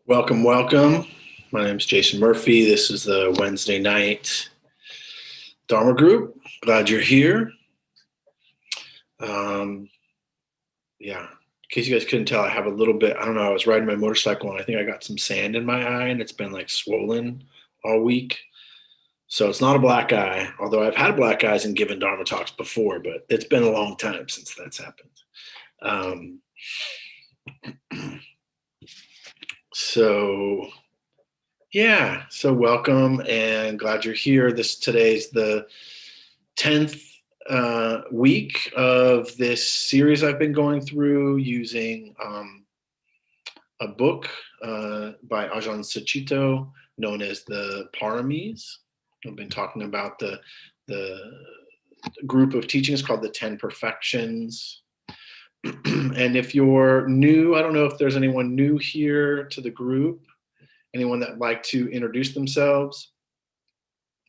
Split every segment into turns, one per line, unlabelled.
Welcome, welcome. My name is Jason Murphy. This is the Wednesday night Dharma group. Glad you're here. Um, yeah, in case you guys couldn't tell, I have a little bit, I don't know, I was riding my motorcycle and I think I got some sand in my eye and it's been like swollen all week. So it's not a black eye, although I've had black eyes and given Dharma talks before, but it's been a long time since that's happened. Um, so Yeah, so welcome and glad you're here. Today's the 10th week of this series I've been going through using a book by Ajahn Sucitto known as the Paramis. I've been talking about the group of teachings called the 10 Perfections. And if you're new, I don't know if there's anyone new here to the group. Anyone that'd like to introduce themselves,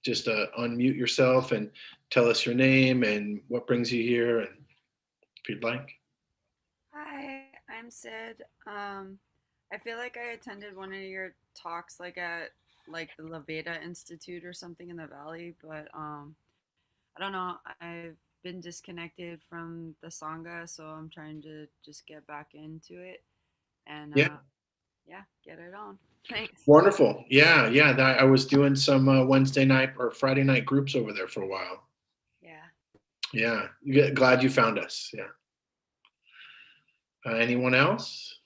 just unmute yourself and tell us your name and what brings you here, and if you'd like.
Hi, I'm Sid. I feel like I attended one of your talks like at like the Leveda Institute or something in the Valley, but I don't know. I've been disconnected from the Sangha, so I'm trying to just get back into it and
Yeah,
yeah, get it on. Thanks.
wonderful. Yeah. I was doing some Wednesday night or Friday night groups over there for a while.
Yeah.
Yeah, glad you found us. Yeah. Anyone else?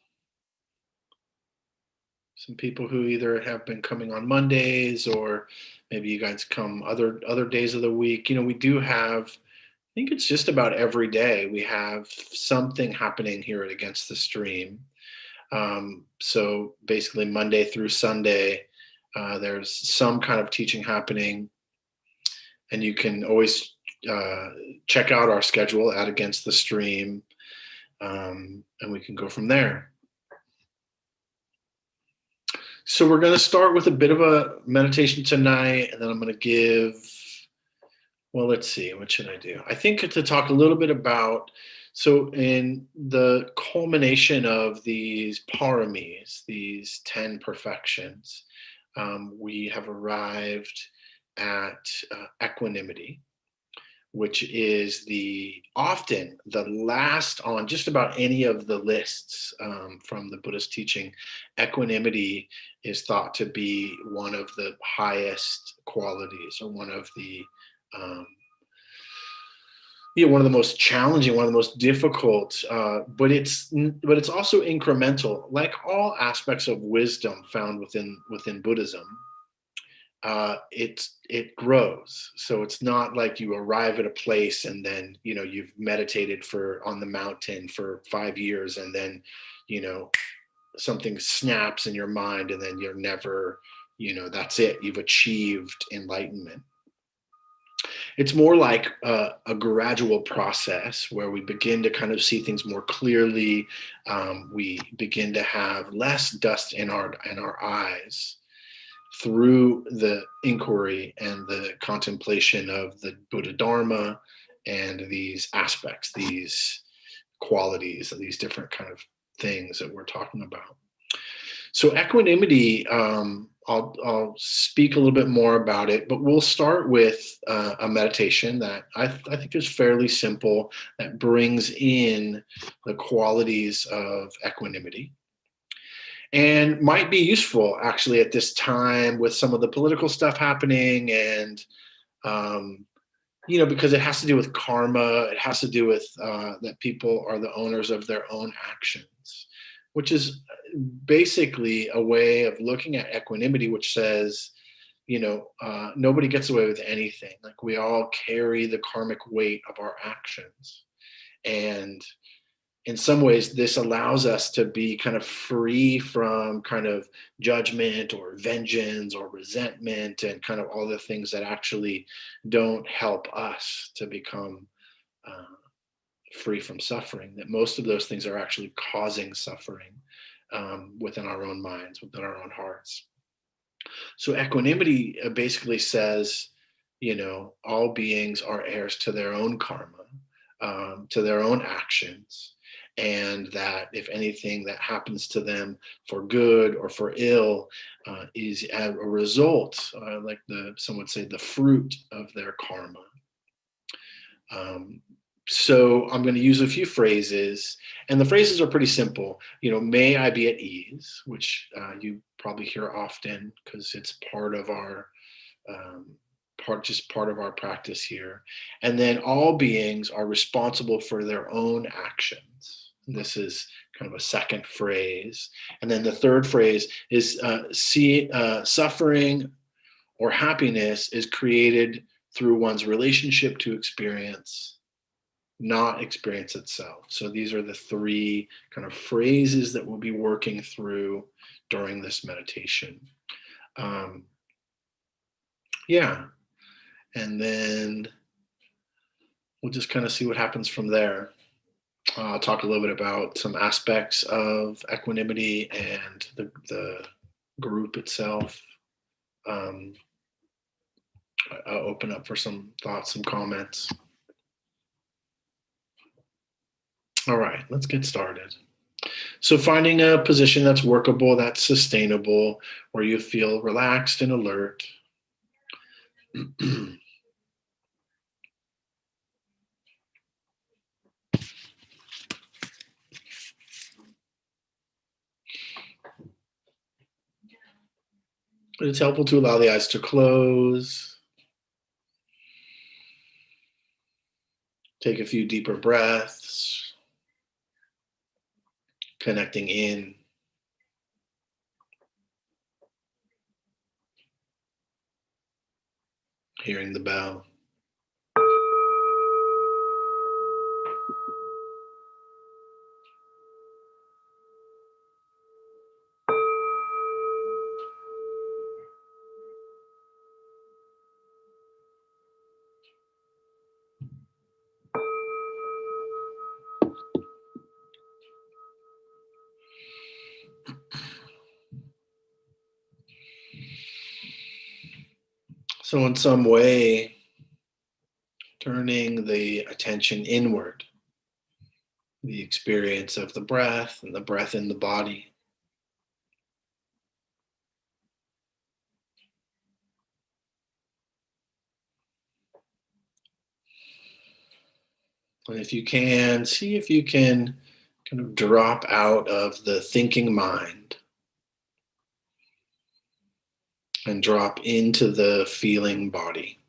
Some people who either have been coming on Mondays or maybe you guys come other days of the week. We do have. I think it's just about every day we have something happening here at Against the Stream. So basically, Monday through Sunday, there's some kind of teaching happening, and you can always uh, check out our schedule at Against the Stream, and we can go from there. So we're going to start with a bit of a meditation tonight, and then I'm going to give. Well, let's see. What should I do? I think to talk a little bit about. So, in the culmination of these paramis, these 10 perfections, we have arrived at equanimity, which is often the last on just about any of the lists from the Buddhist teaching. Equanimity is thought to be one of the highest qualities, or um, one of the most challenging, one of the most difficult, but it's also incremental. Like all aspects of wisdom found within Buddhism, it grows. So it's not like you arrive at a place and then you've meditated on the mountain for 5 years and then you know something snaps in your mind and then you're never that's it. You've achieved enlightenment. It's more like a gradual process where we begin to kind of see things more clearly. We begin to have less dust in our eyes through the inquiry and the contemplation of the Buddha Dharma and these aspects, these qualities, these different kind of things that we're talking about. So equanimity, I'll speak a little bit more about it, but we'll start with a meditation that I think is fairly simple, that brings in the qualities of equanimity and might be useful actually at this time with some of the political stuff happening. And um, because it has to do with karma. It has to do with that people are the owners of their own actions, which is basically a way of looking at equanimity, which says, nobody gets away with anything. Like we all carry the karmic weight of our actions. And in some ways, this allows us to be kind of free from kind of judgment or vengeance or resentment and kind of all the things that actually don't help us to become uh, free from suffering. That most of those things are actually causing suffering within our own minds, within our own hearts. So equanimity basically says, all beings are heirs to their own karma, to their own actions, and that if anything that happens to them for good or for ill is a result, like some would say, the fruit of their karma. Um, so I'm going to use a few phrases, and the phrases are pretty simple. May I be at ease, which you probably hear often because it's part of our um, part of our practice here. And then all beings are responsible for their own actions. This is kind of a second phrase. And then the third phrase is suffering or happiness is created through one's relationship to experience, not experience itself. So these are the three kind of phrases that we'll be working through during this meditation. Um, yeah. And then we'll just kind of see what happens from there. I'll talk a little bit about some aspects of equanimity and the group itself. Um, I'll open up for some thoughts, some comments. All right, let's get started. So finding a position that's workable, that's sustainable, where you feel relaxed and alert. It's helpful to allow the eyes to close. Take a few deeper breaths, connecting in. Hearing the bell. So in some way, turning the attention inward, the experience of the breath and the breath in the body. And if you can, see if you can kind of drop out of the thinking mind and drop into the feeling body.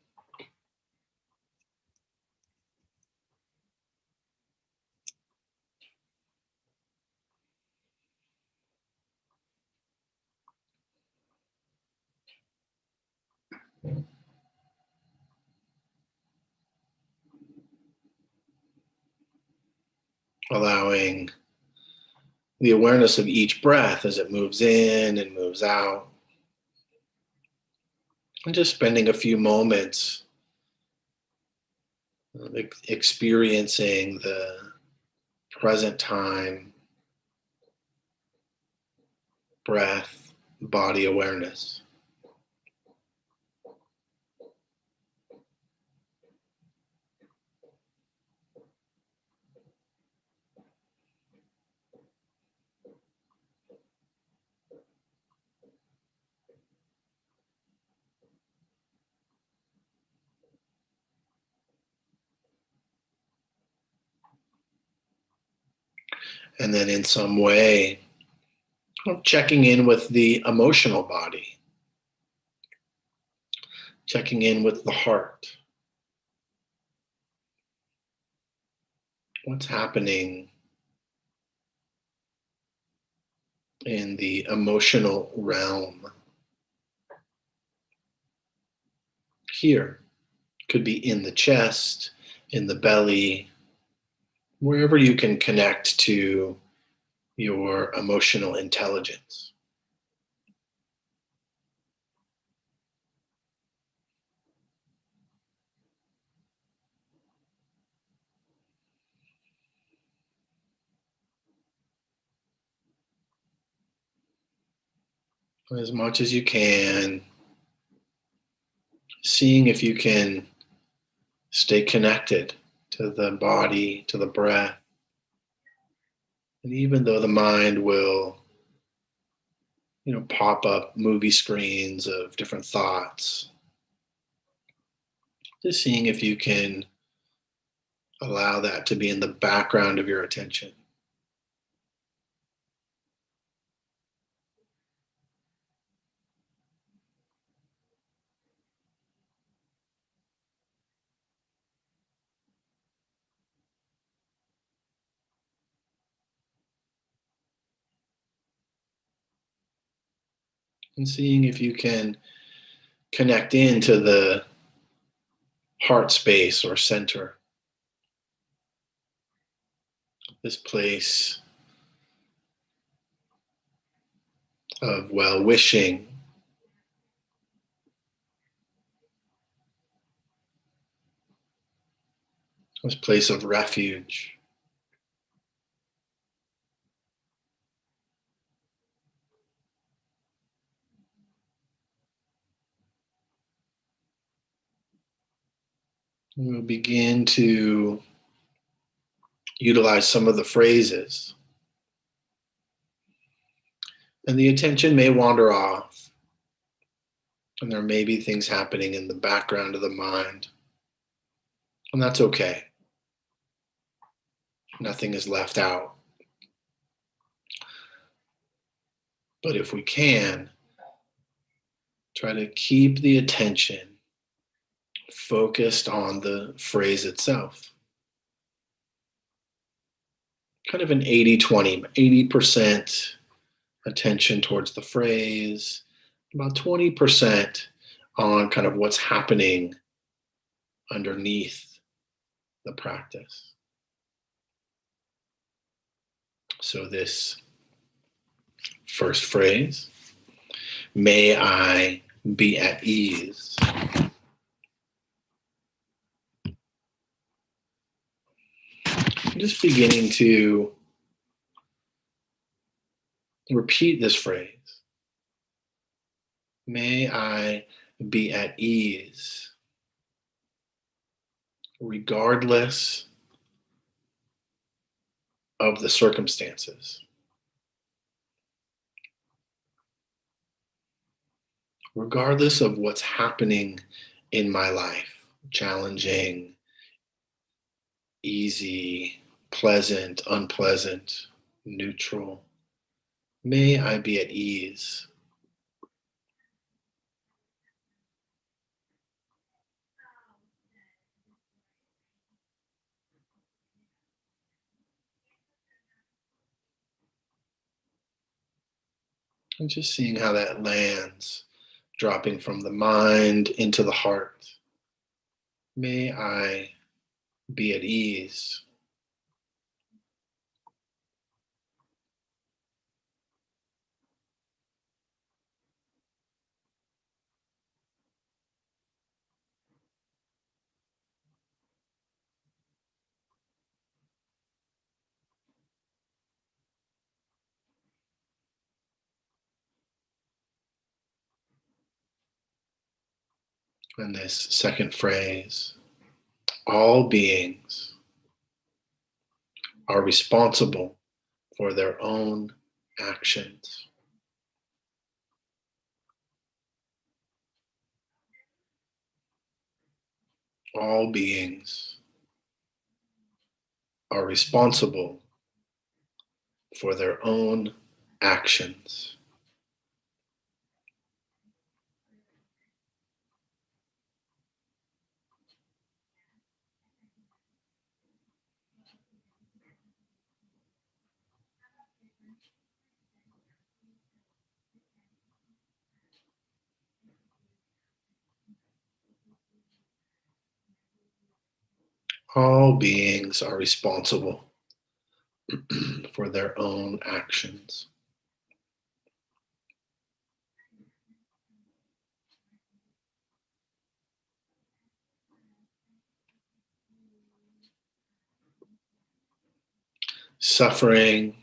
Allowing the awareness of each breath as it moves in and moves out. And just spending a few moments experiencing the present time breath, body awareness. And then in some way, checking in with the emotional body, checking in with the heart. What's happening in the emotional realm here? Could be in the chest, in the belly, wherever you can connect to your emotional intelligence. As much as you can, seeing if you can stay connected to the body, to the breath. And even though the mind will, pop up movie screens of different thoughts, just seeing if you can allow that to be in the background of your attention. And seeing if you can connect into the heart space or center, this place of well wishing, this place of refuge. We'll begin to utilize some of the phrases, and the attention may wander off, and there may be things happening in the background of the mind, and that's okay. Nothing is left out. But if we can, try to keep the attention focused on the phrase itself. Kind of an 80-20, 80% attention towards the phrase, about 20% on kind of what's happening underneath the practice. So this first phrase, may I be at ease. Just beginning to repeat this phrase. May I be at ease, regardless of the circumstances, regardless of what's happening in my life, challenging, easy, pleasant, unpleasant, neutral. May I be at ease. And just seeing how that lands, dropping from the mind into the heart. May I be at ease. And this second phrase, all beings are responsible for their own actions. All beings are responsible for their own actions. All beings are responsible for their own actions. Suffering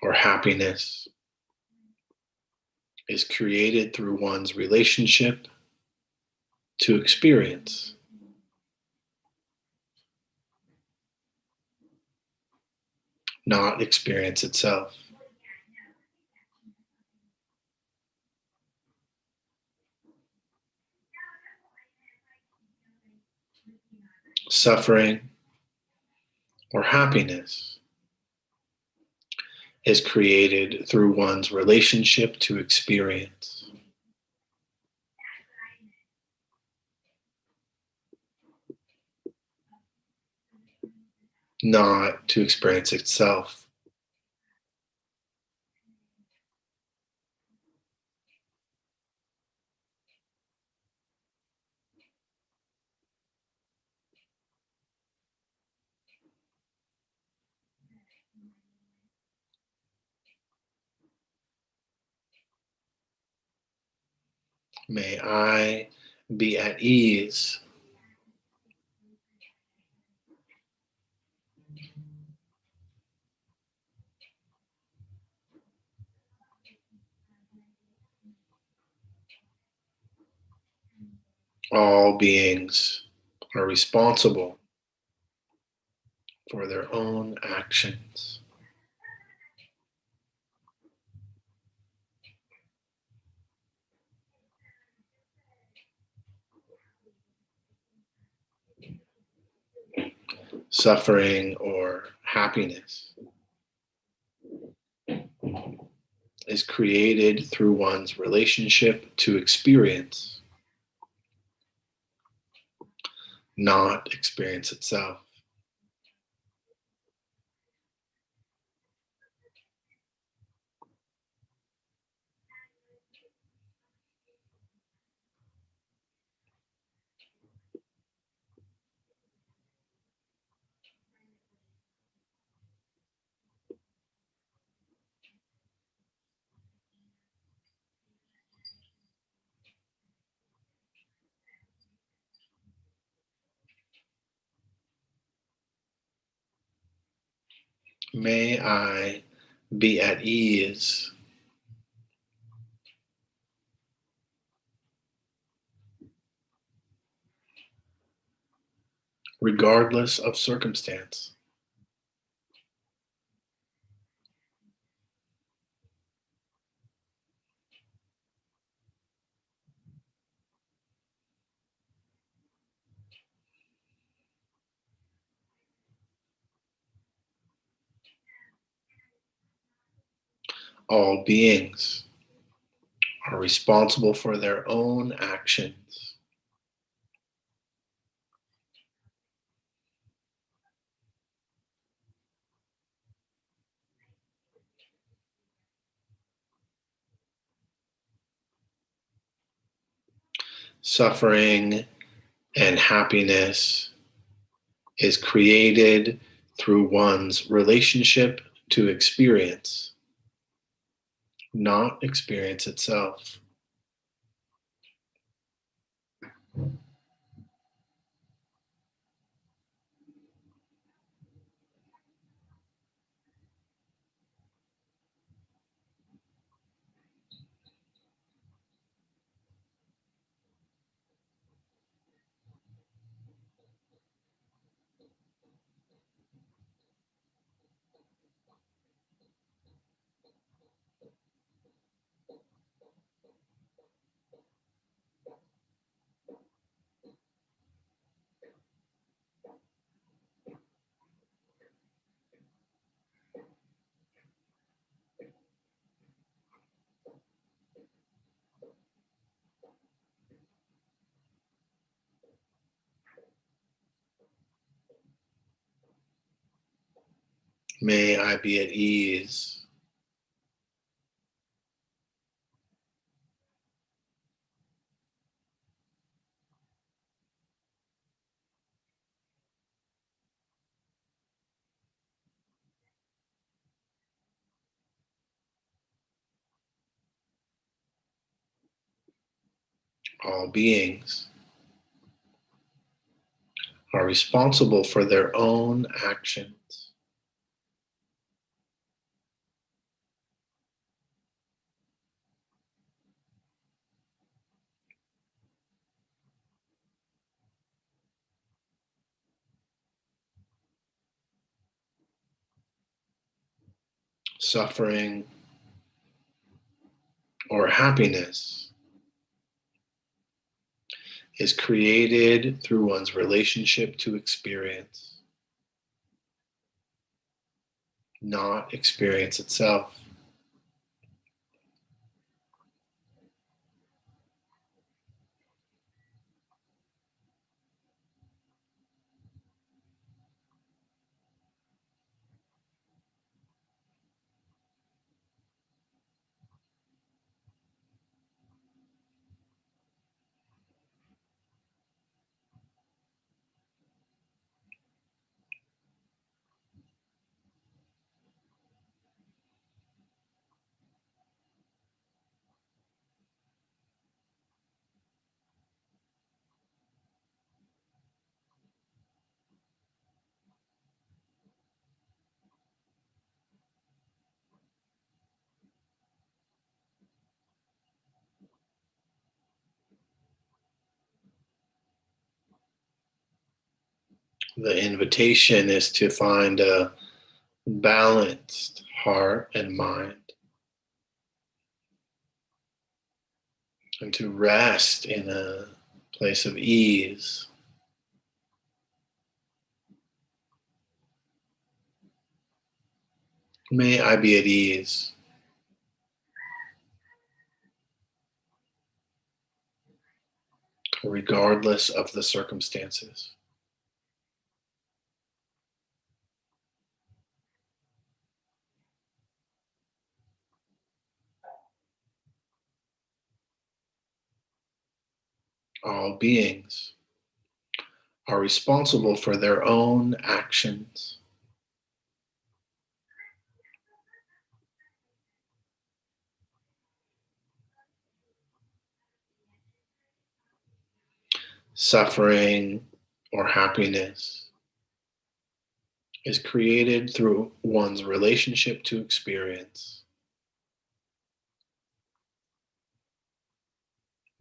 or happiness is created through one's relationship to experience. not experience itself. Suffering or happiness is created through one's relationship to experience, not to experience itself. May I be at ease, all beings are responsible for their own actions. Suffering or happiness is created through one's relationship to experience, not experience itself. May I be at ease, regardless of circumstance. All beings are responsible for their own actions. Suffering and happiness is created through one's relationship to experience, not experience itself. May I be at ease, all beings are responsible for their own actions. suffering, or happiness is created through one's relationship to experience, not experience itself. The invitation is to find a balanced heart and mind, and to rest in a place of ease. May I be at ease, regardless of the circumstances. All beings are responsible for their own actions. Suffering or happiness is created through one's relationship to experience,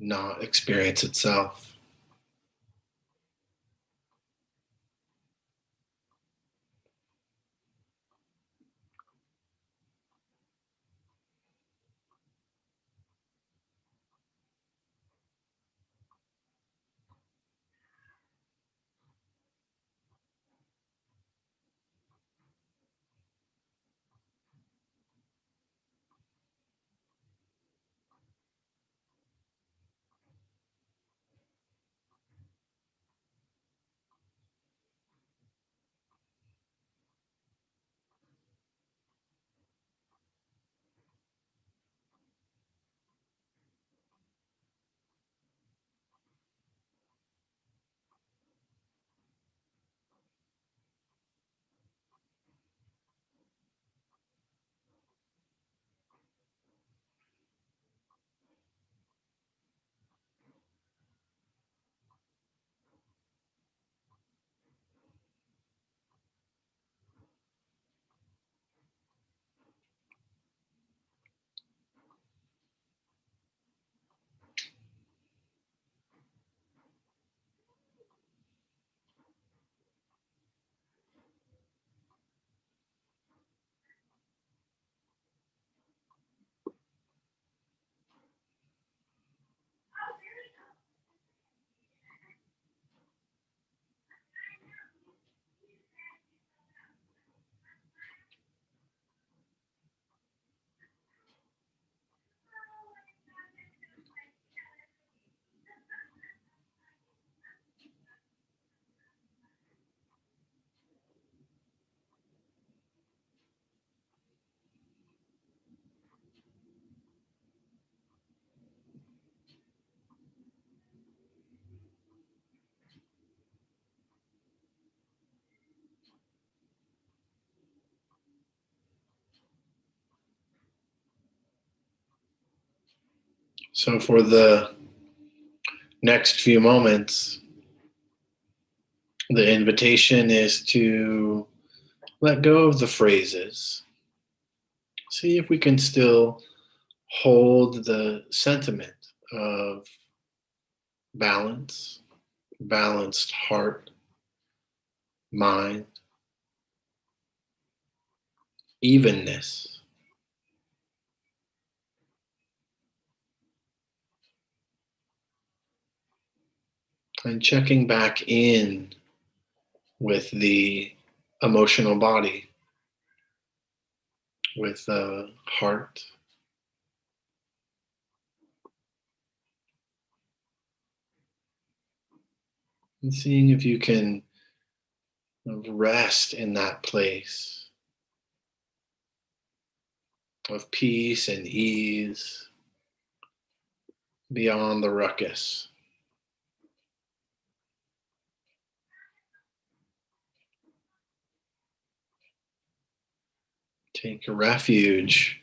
not experience itself. So, for the next few moments, the invitation is to let go of the phrases. See if we can still hold the sentiment of balance, balanced heart, mind, evenness. And checking back in with the emotional body, with the heart. And seeing if you can rest in that place of peace and ease beyond the ruckus. Take refuge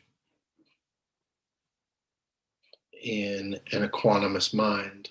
in an equanimous mind.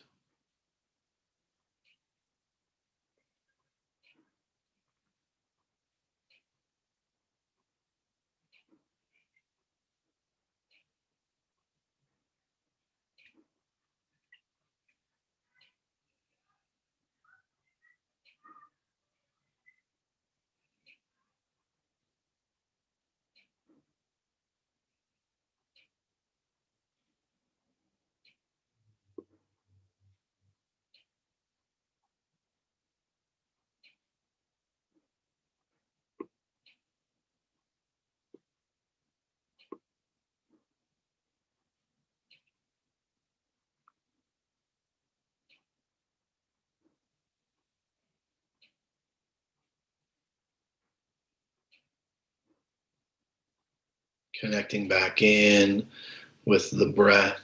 Connecting back in with the breath.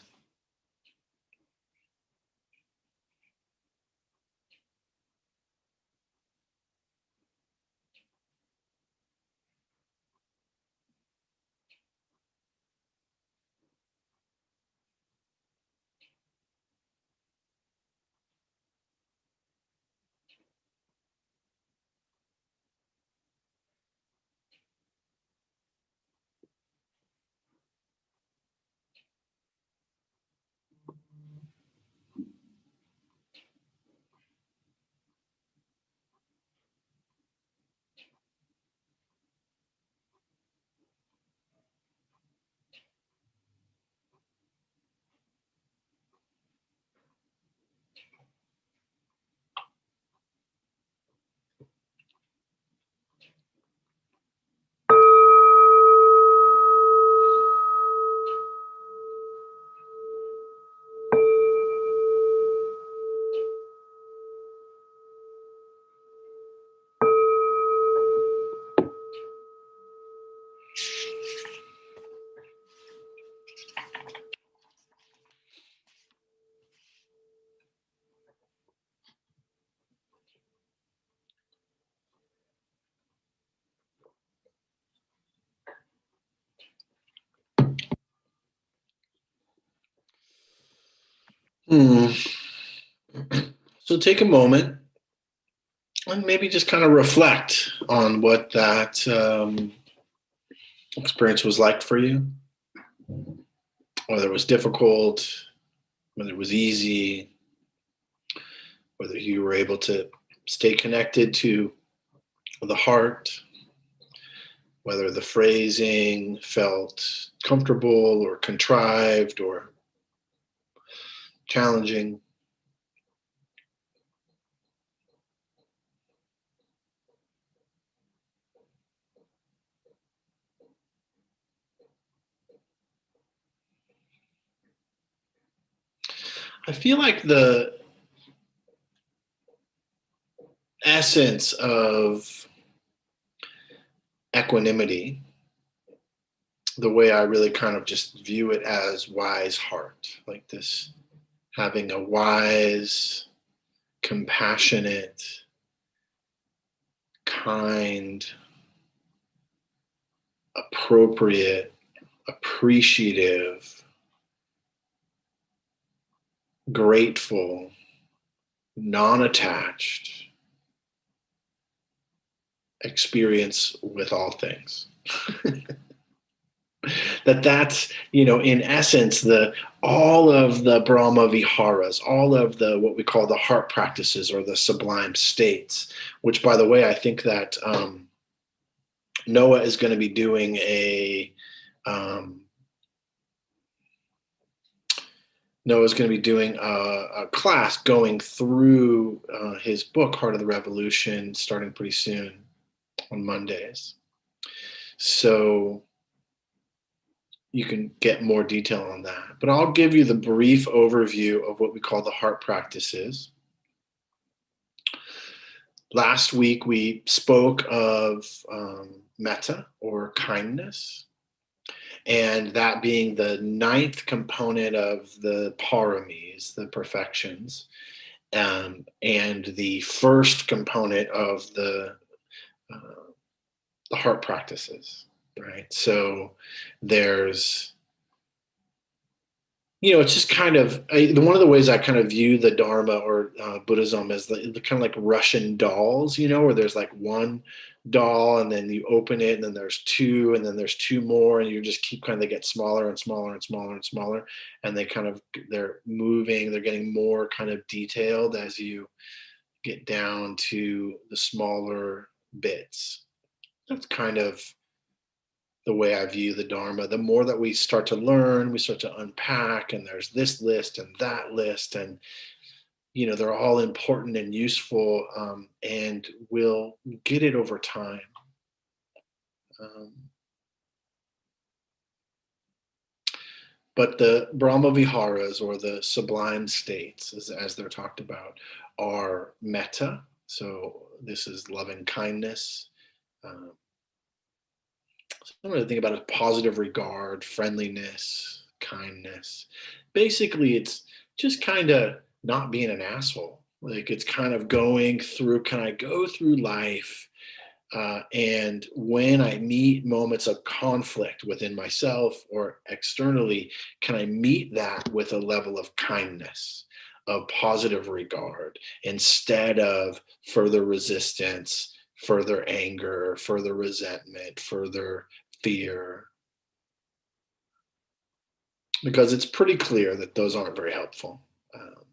Hmm. So take a moment and maybe just kind of reflect on what that experience was like for you, whether it was difficult, whether it was easy, whether you were able to stay connected to the heart, whether the phrasing felt comfortable or contrived or challenging. I feel like the essence of equanimity, the way I really kind of just view it as wise heart, like this having a wise, compassionate, kind, appropriate, appreciative, grateful, non attached experience with all things. That's, in essence, the all of the Brahma Viharas, all of the what we call the heart practices or the sublime states, which, by the way, I think that Noah is going to be doing um, Noah's going to be doing a class going through his book, Heart of the Revolution, starting pretty soon on Mondays. So you can get more detail on that. But I'll give you the brief overview of what we call the heart practices. Last week, we spoke of metta, or kindness, and that being the ninth component of the paramis, the perfections, and the first component of uh, the heart practices, right? So there's, it's just kind of one of the ways I kind of view the Dharma or Buddhism as the kind of like Russian dolls, where there's like one doll and then you open it and then there's two and then there's two more and you just keep kind of, they get smaller and smaller and smaller and smaller, and they're moving, they're getting more kind of detailed as you get down to the smaller bits. That's kind of the way I view the Dharma. The more that we start to learn, we start to unpack, and there's this list and that list, and they're all important and useful, and we'll get it over time. Um, but the Brahma Viharas, or the sublime states, as they're talked about, are metta. So this is loving kindness. Um, Something to think about is positive regard, friendliness, kindness. Basically, it's just kind of not being an asshole. Like, it's kind of going through, can I go through life? And when I meet moments of conflict within myself or externally, can I meet that with a level of kindness, of positive regard, instead of further resistance, further anger, further resentment, further fear? Because it's pretty clear that those aren't very helpful. Um,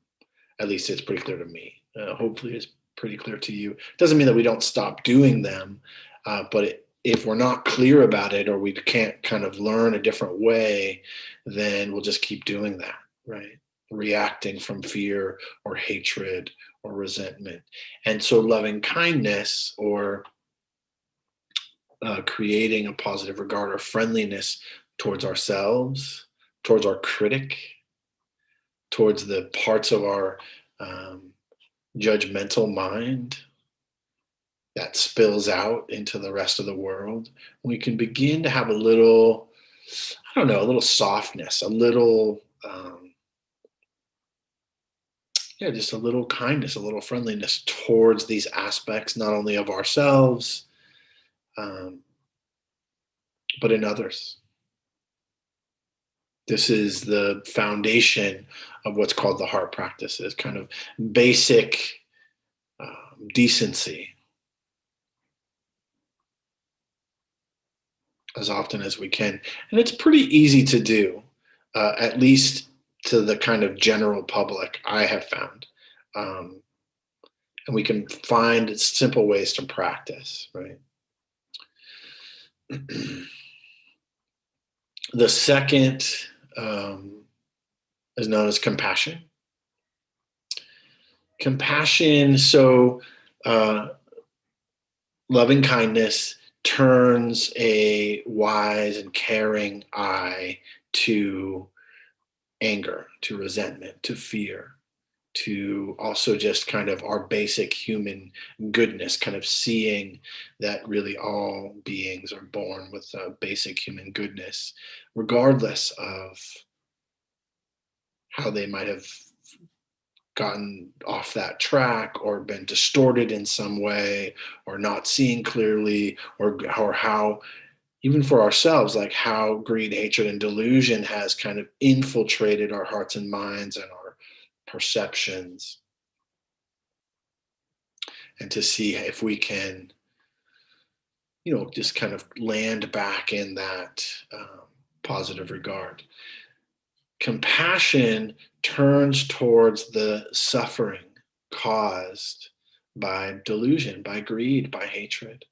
at least it's pretty clear to me. Hopefully, it's pretty clear to you. It doesn't mean that we don't stop doing them, but if we're not clear about it, or we can't kind of learn a different way, then we'll just keep doing that, right? Reacting from fear or hatred or resentment. And so, loving kindness, or creating a positive regard or friendliness towards ourselves, towards our critic, towards the parts of our um, judgmental mind that spills out into the rest of the world, we can begin to have a little, I don't know, a little softness, a little, yeah, just a little kindness, a little friendliness towards these aspects, not only of ourselves, um, but in others. This is the foundation of what's called the heart practices, kind of basic decency, as often as we can. And it's pretty easy to do, at least to the kind of general public, I have found. Um, and we can find simple ways to practice, right? The second is known as compassion. Compassion, so loving kindness turns a wise and caring eye to anger, to resentment, to fear, to also just kind of our basic human goodness, kind of seeing that really all beings are born with a basic human goodness, regardless of how they might have gotten off that track or been distorted in some way, or not seeing clearly, or how, even for ourselves, like how greed, hatred, and delusion has kind of infiltrated our hearts and minds and our perceptions, and to see if we can, just kind of land back in that positive regard. Compassion turns towards the suffering caused by delusion, by greed, by hatred,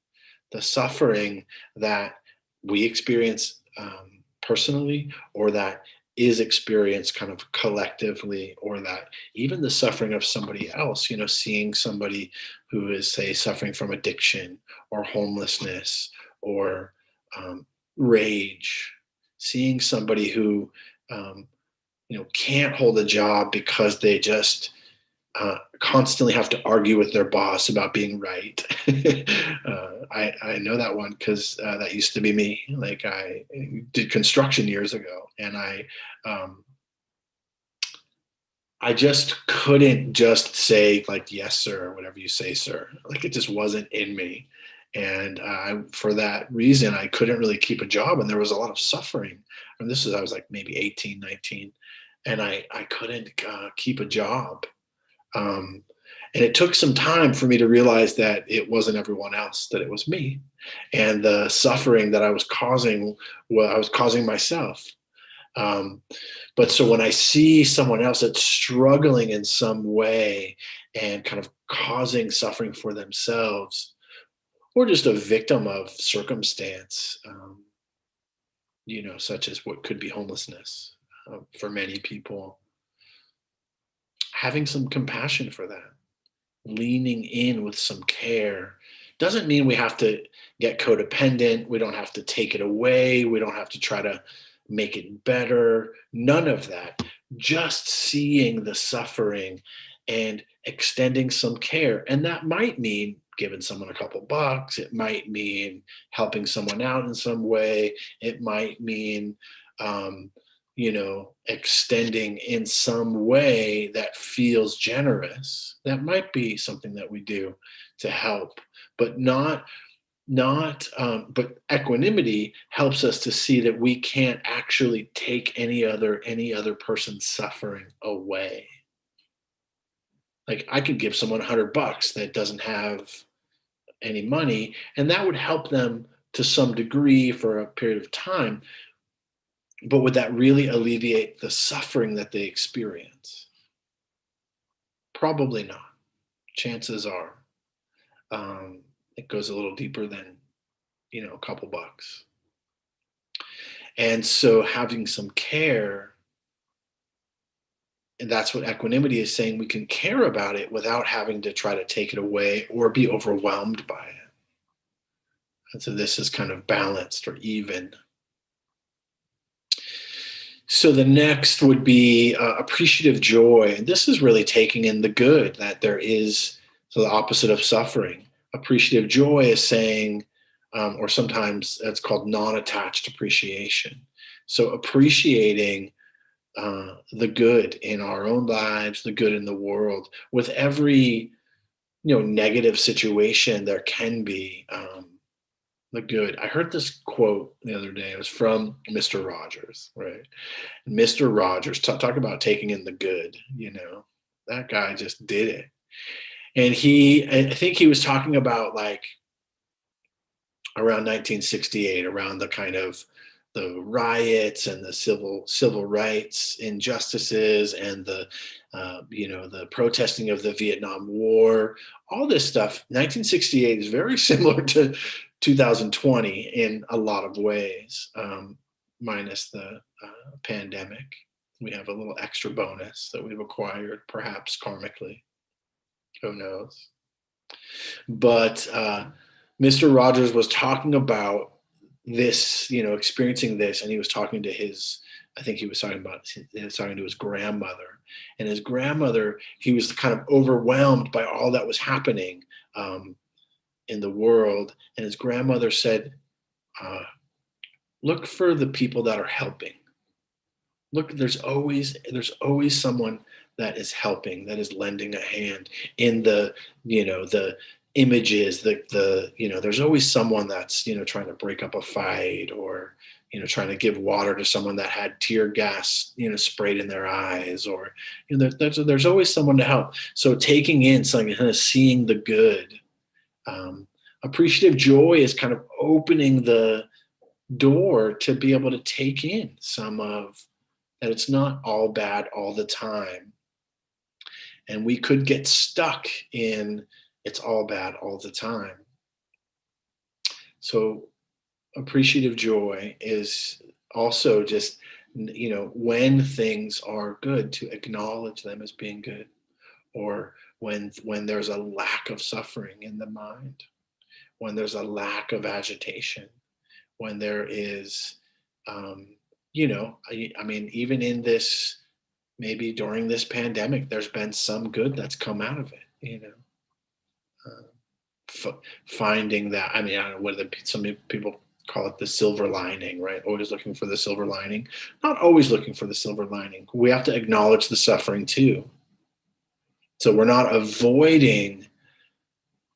the suffering that we experience personally, or that is experienced kind of collectively, or that even the suffering of somebody else, seeing somebody who is, say, suffering from addiction or homelessness or rage, seeing somebody who, um, can't hold a job because they just constantly have to argue with their boss about being right. I know that one because that used to be me. Like, I did construction years ago, and um, I just couldn't just say like yes sir or whatever you say sir. Like, it just wasn't in me, and for that reason I couldn't really keep a job, and there was a lot of suffering. And this is I was like maybe 18, 19, and I couldn't keep a job. Um, and it took some time for me to realize that it wasn't everyone else, that it was me. And the suffering that I was causing, well, I was causing myself. Um, but so when I see someone else that's struggling in some way and kind of causing suffering for themselves, or just a victim of circumstance, such as what could be homelessness for many people, having some compassion for that, leaning in with some care. Doesn't mean we have to get codependent. We don't have to take it away. We don't have to try to make it better. None of that. Just seeing the suffering and extending some care. And that might mean giving someone a couple bucks. It might mean helping someone out in some way. It might mean, extending in some way that feels generous. That might be something that we do to help, but but equanimity helps us to see that we can't actually take any other person's suffering away. Like, I could give someone $100 that doesn't have any money, and that would help them to some degree for a period of time. But would that really alleviate the suffering that they experience? Probably not. Chances are, it goes a little deeper than a couple bucks. And so, having some care, and that's what equanimity is saying. We can care about it without having to try to take it away or be overwhelmed by it. And so this is kind of balanced or even. So the next would be appreciative joy. And this is really taking in the good that there is, so the opposite of suffering. Appreciative joy is saying, or sometimes it's called non-attached appreciation. So appreciating the good in our own lives, the good in the world, with every negative situation there can be. The good. I heard this quote the other day. It was from Mr. Rogers, right? Mr. Rogers, talk about taking in the good, that guy just did it. And I think he was talking about like around 1968, around the kind of the riots and the civil rights injustices and the protesting of the Vietnam War, all this stuff. 1968 is very similar to 2020 in a lot of ways, minus the pandemic. We have a little extra bonus that we've acquired, perhaps karmically. Who knows? But Mr. Rogers was talking about this, experiencing this, and he was talking to I think he was talking to his grandmother. And his grandmother, he was kind of overwhelmed by all that was happening in the world. And his grandmother said, look for the people that are helping. Look, there's always someone that is helping, that is lending a hand in the images, there's always someone that's trying to break up a fight, or trying to give water to someone that had tear gas sprayed in their eyes, or there's always someone to help. So taking in something, kind of seeing the good. Appreciative joy is kind of opening the door to be able to take in some of that. It's not all bad all the time. And we could get stuck in it's all bad all the time. So appreciative joy is also just when things are good, to acknowledge them as being good, or when there's a lack of suffering in the mind, when there's a lack of agitation, when there is, I mean, even in this, maybe during this pandemic, there's been some good that's come out of it. Finding that, I mean, I don't know whether some people call it the silver lining, right? Always looking for the silver lining. Not always looking for the silver lining. We have to acknowledge the suffering too. So we're not avoiding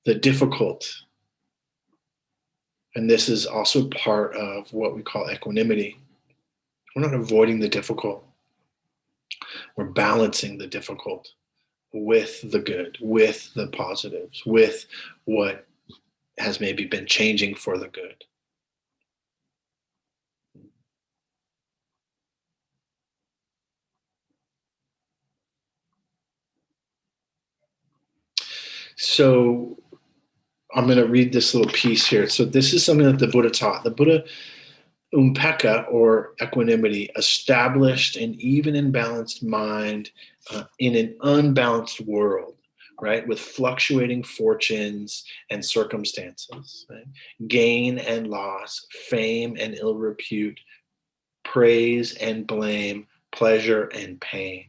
the difficult. And this is also part of what we call equanimity. We're not avoiding the difficult. We're balancing the difficult with the good, with the positives, with what has maybe been changing for the good. So I'm going to read this little piece here. So this is something that the Buddha taught. The Buddha, upekkha, or equanimity, established an even and balanced mind in an unbalanced world, right? With fluctuating fortunes and circumstances, right? Gain and loss, fame and ill repute, praise and blame, pleasure and pain.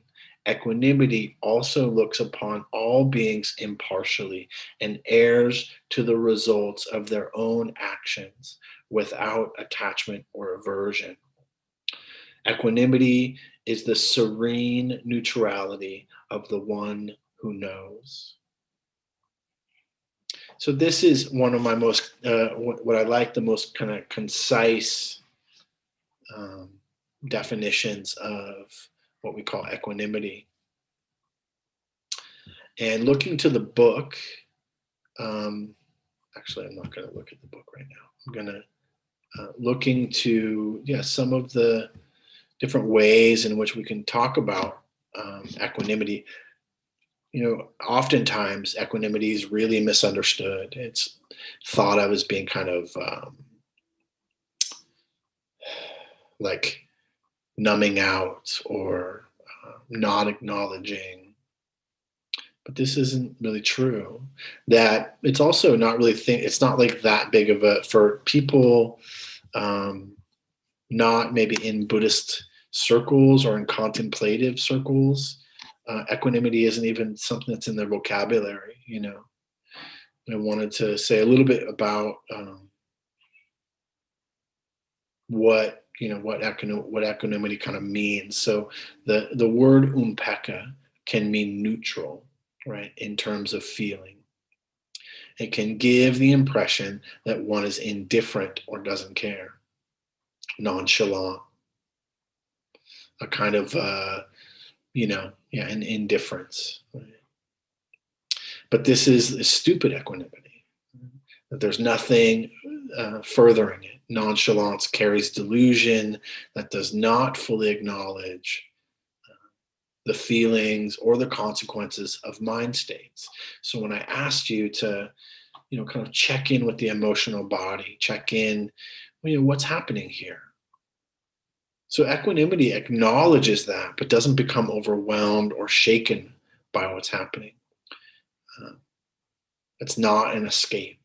Equanimity also looks upon all beings impartially and heirs to the results of their own actions without attachment or aversion. Equanimity is the serene neutrality of the one who knows. So this is one of my most, what I like the most, kind of concise um, definitions of what we call equanimity. And looking to the book, actually, I'm not going to look at the book right now. I'm going to looking to some of the different ways in which we can talk about equanimity. Oftentimes equanimity is really misunderstood. It's thought of as being kind of like numbing out or not acknowledging. But this isn't really true. That it's also not really it's not like that big of a, for people not maybe in Buddhist circles or in contemplative circles, equanimity isn't even something that's in their vocabulary. I wanted to say a little bit about what equanimity kind of means. So the word upekkha can mean neutral, right, in terms of feeling. It can give the impression that one is indifferent or doesn't care, nonchalant, a kind of an indifference. Right? But this is a stupid equanimity. That there's nothing furthering it. Nonchalance carries delusion that does not fully acknowledge the feelings or the consequences of mind states. So when I asked you to, kind of check in with the emotional body, check in, what's happening here? So equanimity acknowledges that, but doesn't become overwhelmed or shaken by what's happening. It's not an escape.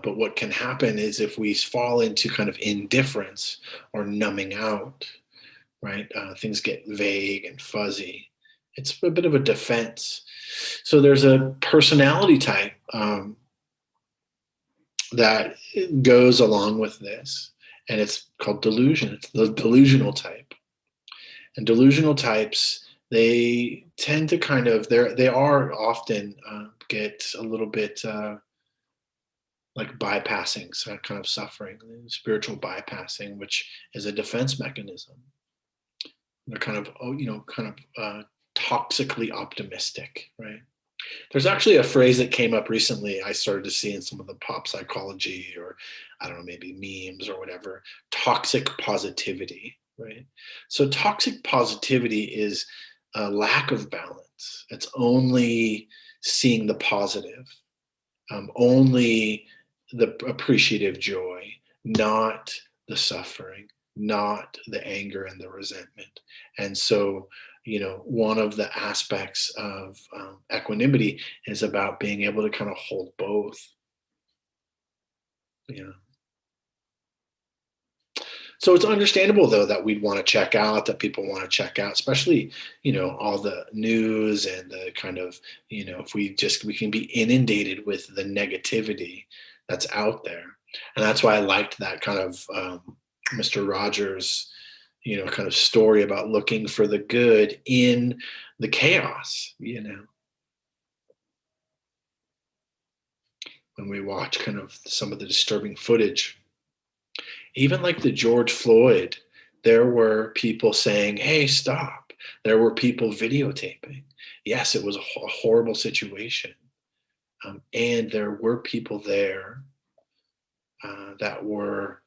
But what can happen is if we fall into kind of indifference or numbing out, right? Things get vague and fuzzy. It's a bit of a defense. So there's a personality type that goes along with this, and it's called delusion. It's the delusional type. And delusional types, they tend to kind of, they are often get a little bit like bypassing, so kind of suffering, spiritual bypassing, which is a defense mechanism. They're kind of, toxically optimistic, right? There's actually a phrase that came up recently. I started to see in some of the pop psychology, or I don't know, maybe memes or whatever, toxic positivity, right? So toxic positivity is a lack of balance. It's only seeing the positive, only the appreciative joy, not the suffering, not the anger and the resentment. And so, one of the aspects of equanimity is about being able to kind of hold both. You know, so it's understandable though that we'd want to check out, that people want to check out, especially, all the news and the kind of, if we can be inundated with the negativity that's out there. And that's why I liked that kind of Mr. Rogers, kind of story about looking for the good in the chaos, when we watch kind of some of the disturbing footage. Even like the George Floyd, there were people saying, hey, stop. There were people videotaping. Yes, it was a horrible situation. And there were people there that were,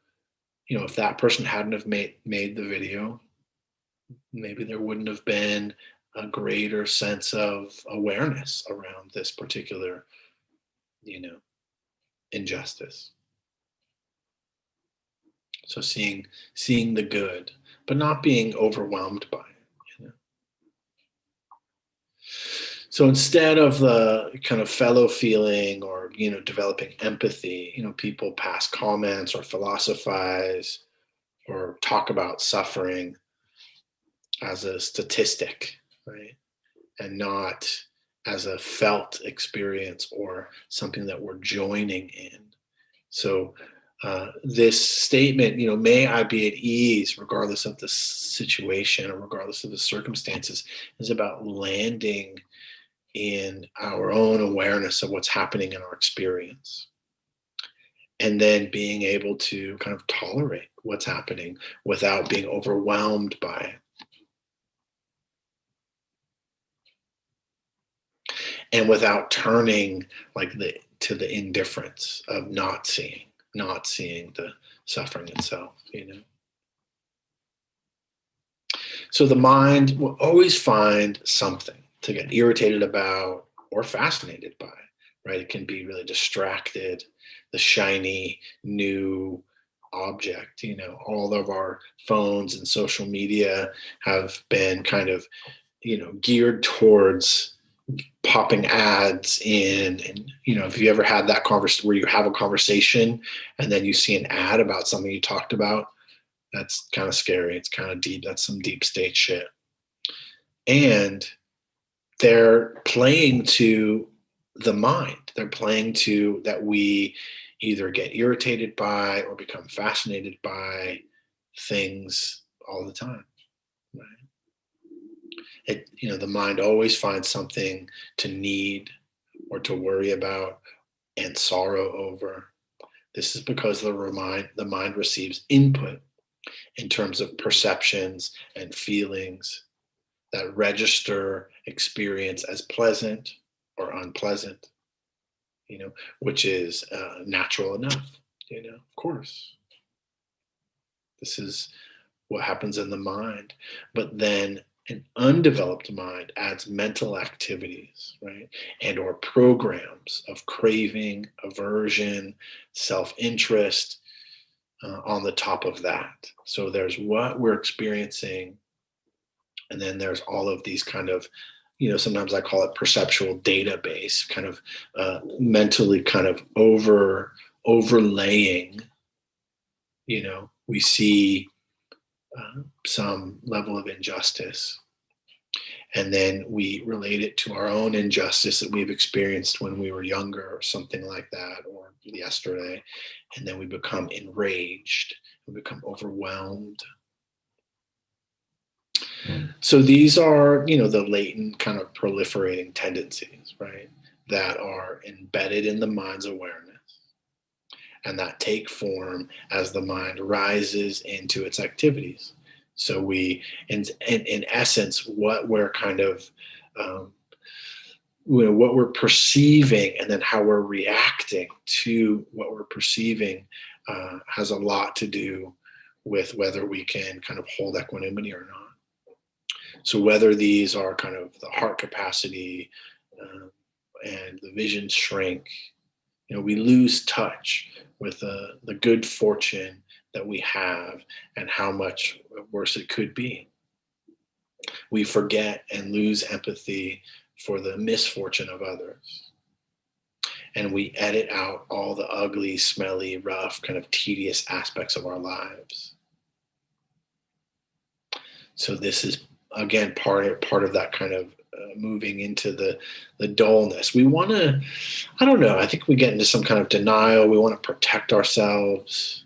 if that person hadn't have made the video, maybe there wouldn't have been a greater sense of awareness around this particular, injustice. So seeing the good, but not being overwhelmed by it. So instead of the kind of fellow feeling or developing empathy, people pass comments or philosophize or talk about suffering as a statistic, right? And not as a felt experience or something that we're joining in. So this statement, may I be at ease regardless of the situation or regardless of the circumstances, is about landing in our own awareness of what's happening in our experience. And then being able to kind of tolerate what's happening without being overwhelmed by it. And without turning to the indifference of not seeing the suffering itself, So the mind will always find something to get irritated about or fascinated by, right? It can be really distracted, the shiny new object. All of our phones and social media have been kind of, geared towards popping ads in. And if you ever had that conversation where you have a conversation and then you see an ad about something you talked about, that's kind of scary. It's kind of deep. That's some deep state shit. And they're playing to the mind. They're playing to that we either get irritated by or become fascinated by things all the time. Right? The mind always finds something to need or to worry about and sorrow over. This is because the mind receives input in terms of perceptions and feelings that register experience as pleasant or unpleasant, which is natural enough, of course. This is what happens in the mind. But then an undeveloped mind adds mental activities, right? And or programs of craving, aversion, self-interest on the top of that. So there's what we're experiencing, and then there's all of these kind of, sometimes I call it perceptual database, kind of mentally kind of overlaying, we see some level of injustice. And then we relate it to our own injustice that we've experienced when we were younger or something like that, or yesterday. And then we become enraged, we become overwhelmed. So these are, the latent kind of proliferating tendencies, right, that are embedded in the mind's awareness and that take form as the mind rises into its activities. So we, in essence, what we're kind of, what we're perceiving and then how we're reacting to what we're perceiving has a lot to do with whether we can kind of hold equanimity or not. So whether these are kind of the heart capacity and the vision shrink, we lose touch with the good fortune that we have and how much worse it could be. We forget and lose empathy for the misfortune of others. And we edit out all the ugly, smelly, rough, kind of tedious aspects of our lives. So this is, again, part of that kind of moving into the dullness. We want to, I don't know, I think we get into some kind of denial. We want to protect ourselves.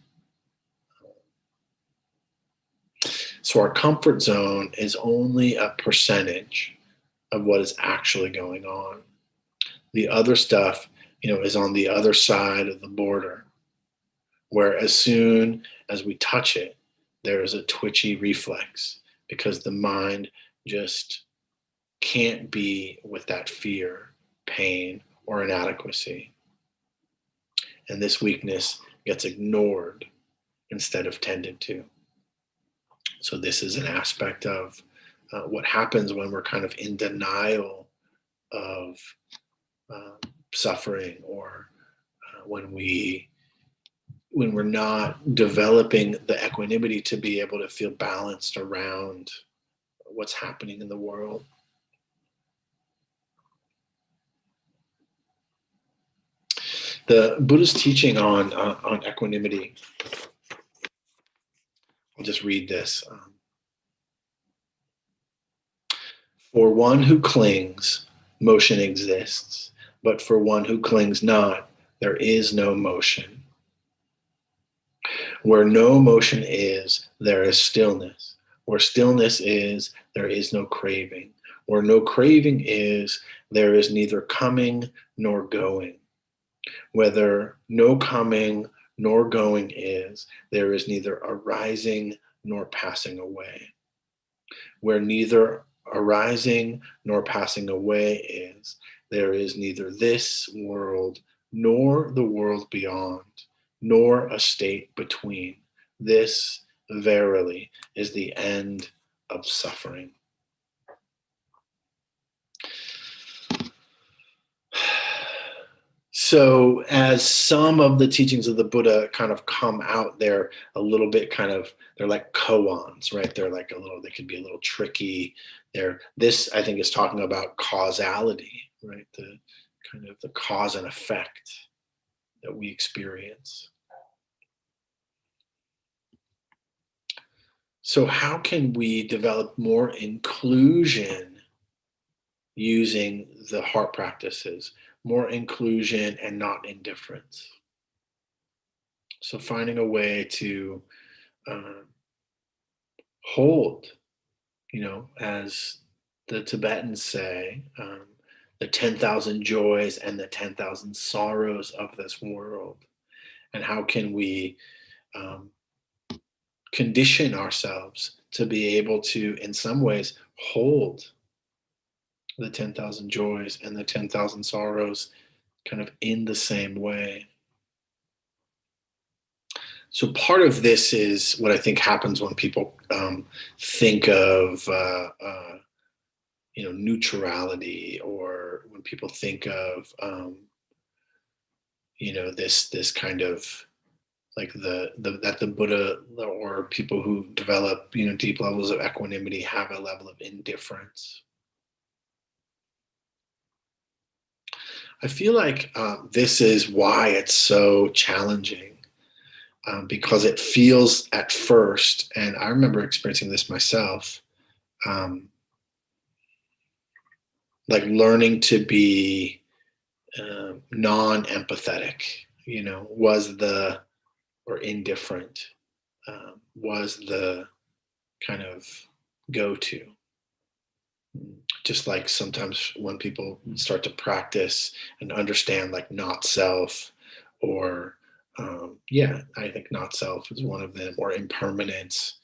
So our comfort zone is only a percentage of what is actually going on. The other stuff, is on the other side of the border, where as soon as we touch it, there is a twitchy reflex because the mind just can't be with that fear, pain, or inadequacy. And this weakness gets ignored instead of tended to. So this is an aspect of what happens when we're kind of in denial of suffering, or when we're not developing the equanimity to be able to feel balanced around what's happening in the world. The Buddhist teaching on equanimity, I'll just read this. For one who clings, motion exists, but for one who clings not, there is no motion. Where no motion is, there is stillness. Where stillness is, there is no craving. Where no craving is, there is neither coming nor going. Whether no coming nor going is, there is neither arising nor passing away. Where neither arising nor passing away is, there is neither this world nor the world beyond, nor a state between. This, verily, is the end of suffering. So as some of the teachings of the Buddha kind of come out, they're a little bit they're like koans, right? They can be a little tricky. This, I think, is talking about causality, right? The kind of the cause and effect that we experience. So how can we develop more inclusion using the heart practices? More inclusion and not indifference. So finding a way to hold, as the Tibetans say, the 10,000 joys and the 10,000 sorrows of this world. And how can we condition ourselves to be able to, in some ways, hold the 10,000 joys and the 10,000 sorrows kind of in the same way. So part of this is what I think happens when people think of neutrality, or when people think of this kind of like that the Buddha or people who develop deep levels of equanimity have a level of indifference. I feel like this is why it's so challenging, because it feels at first, and I remember experiencing this myself, like learning to be non-empathetic, or indifferent, was the kind of go-to. Just like sometimes when people start to practice and understand like not self, or I think not self is one of them, or impermanence,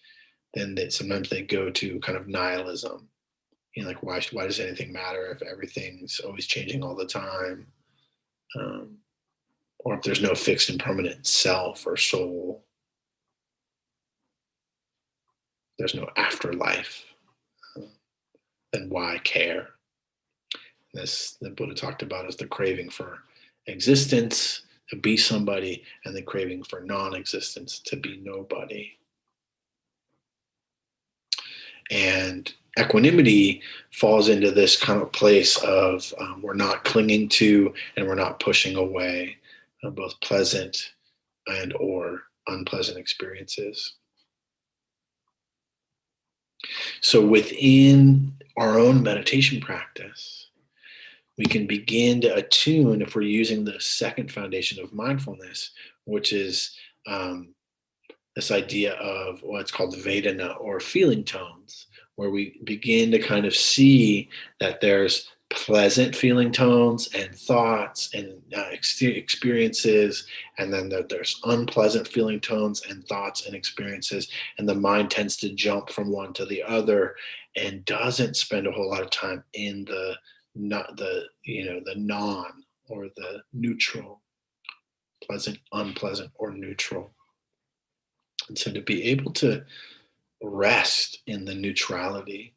then sometimes they go to kind of nihilism. Like why does anything matter if everything's always changing all the time? Or if there's no fixed and permanent self or soul, there's no afterlife, then why care? The Buddha talked about as the craving for existence, to be somebody, and the craving for non-existence, to be nobody. And equanimity falls into this kind of place of we're not clinging to and we're not pushing away both pleasant and or unpleasant experiences. So within our own meditation practice, we can begin to attune, if we're using the second foundation of mindfulness, which is this idea of what's called Vedana, or feeling tones, where we begin to kind of see that there's pleasant feeling tones and thoughts and experiences, and then there's unpleasant feeling tones and thoughts and experiences, and the mind tends to jump from one to the other and doesn't spend a whole lot of time in the not the the non or the neutral, pleasant, unpleasant, or neutral. And so to be able to rest in the neutrality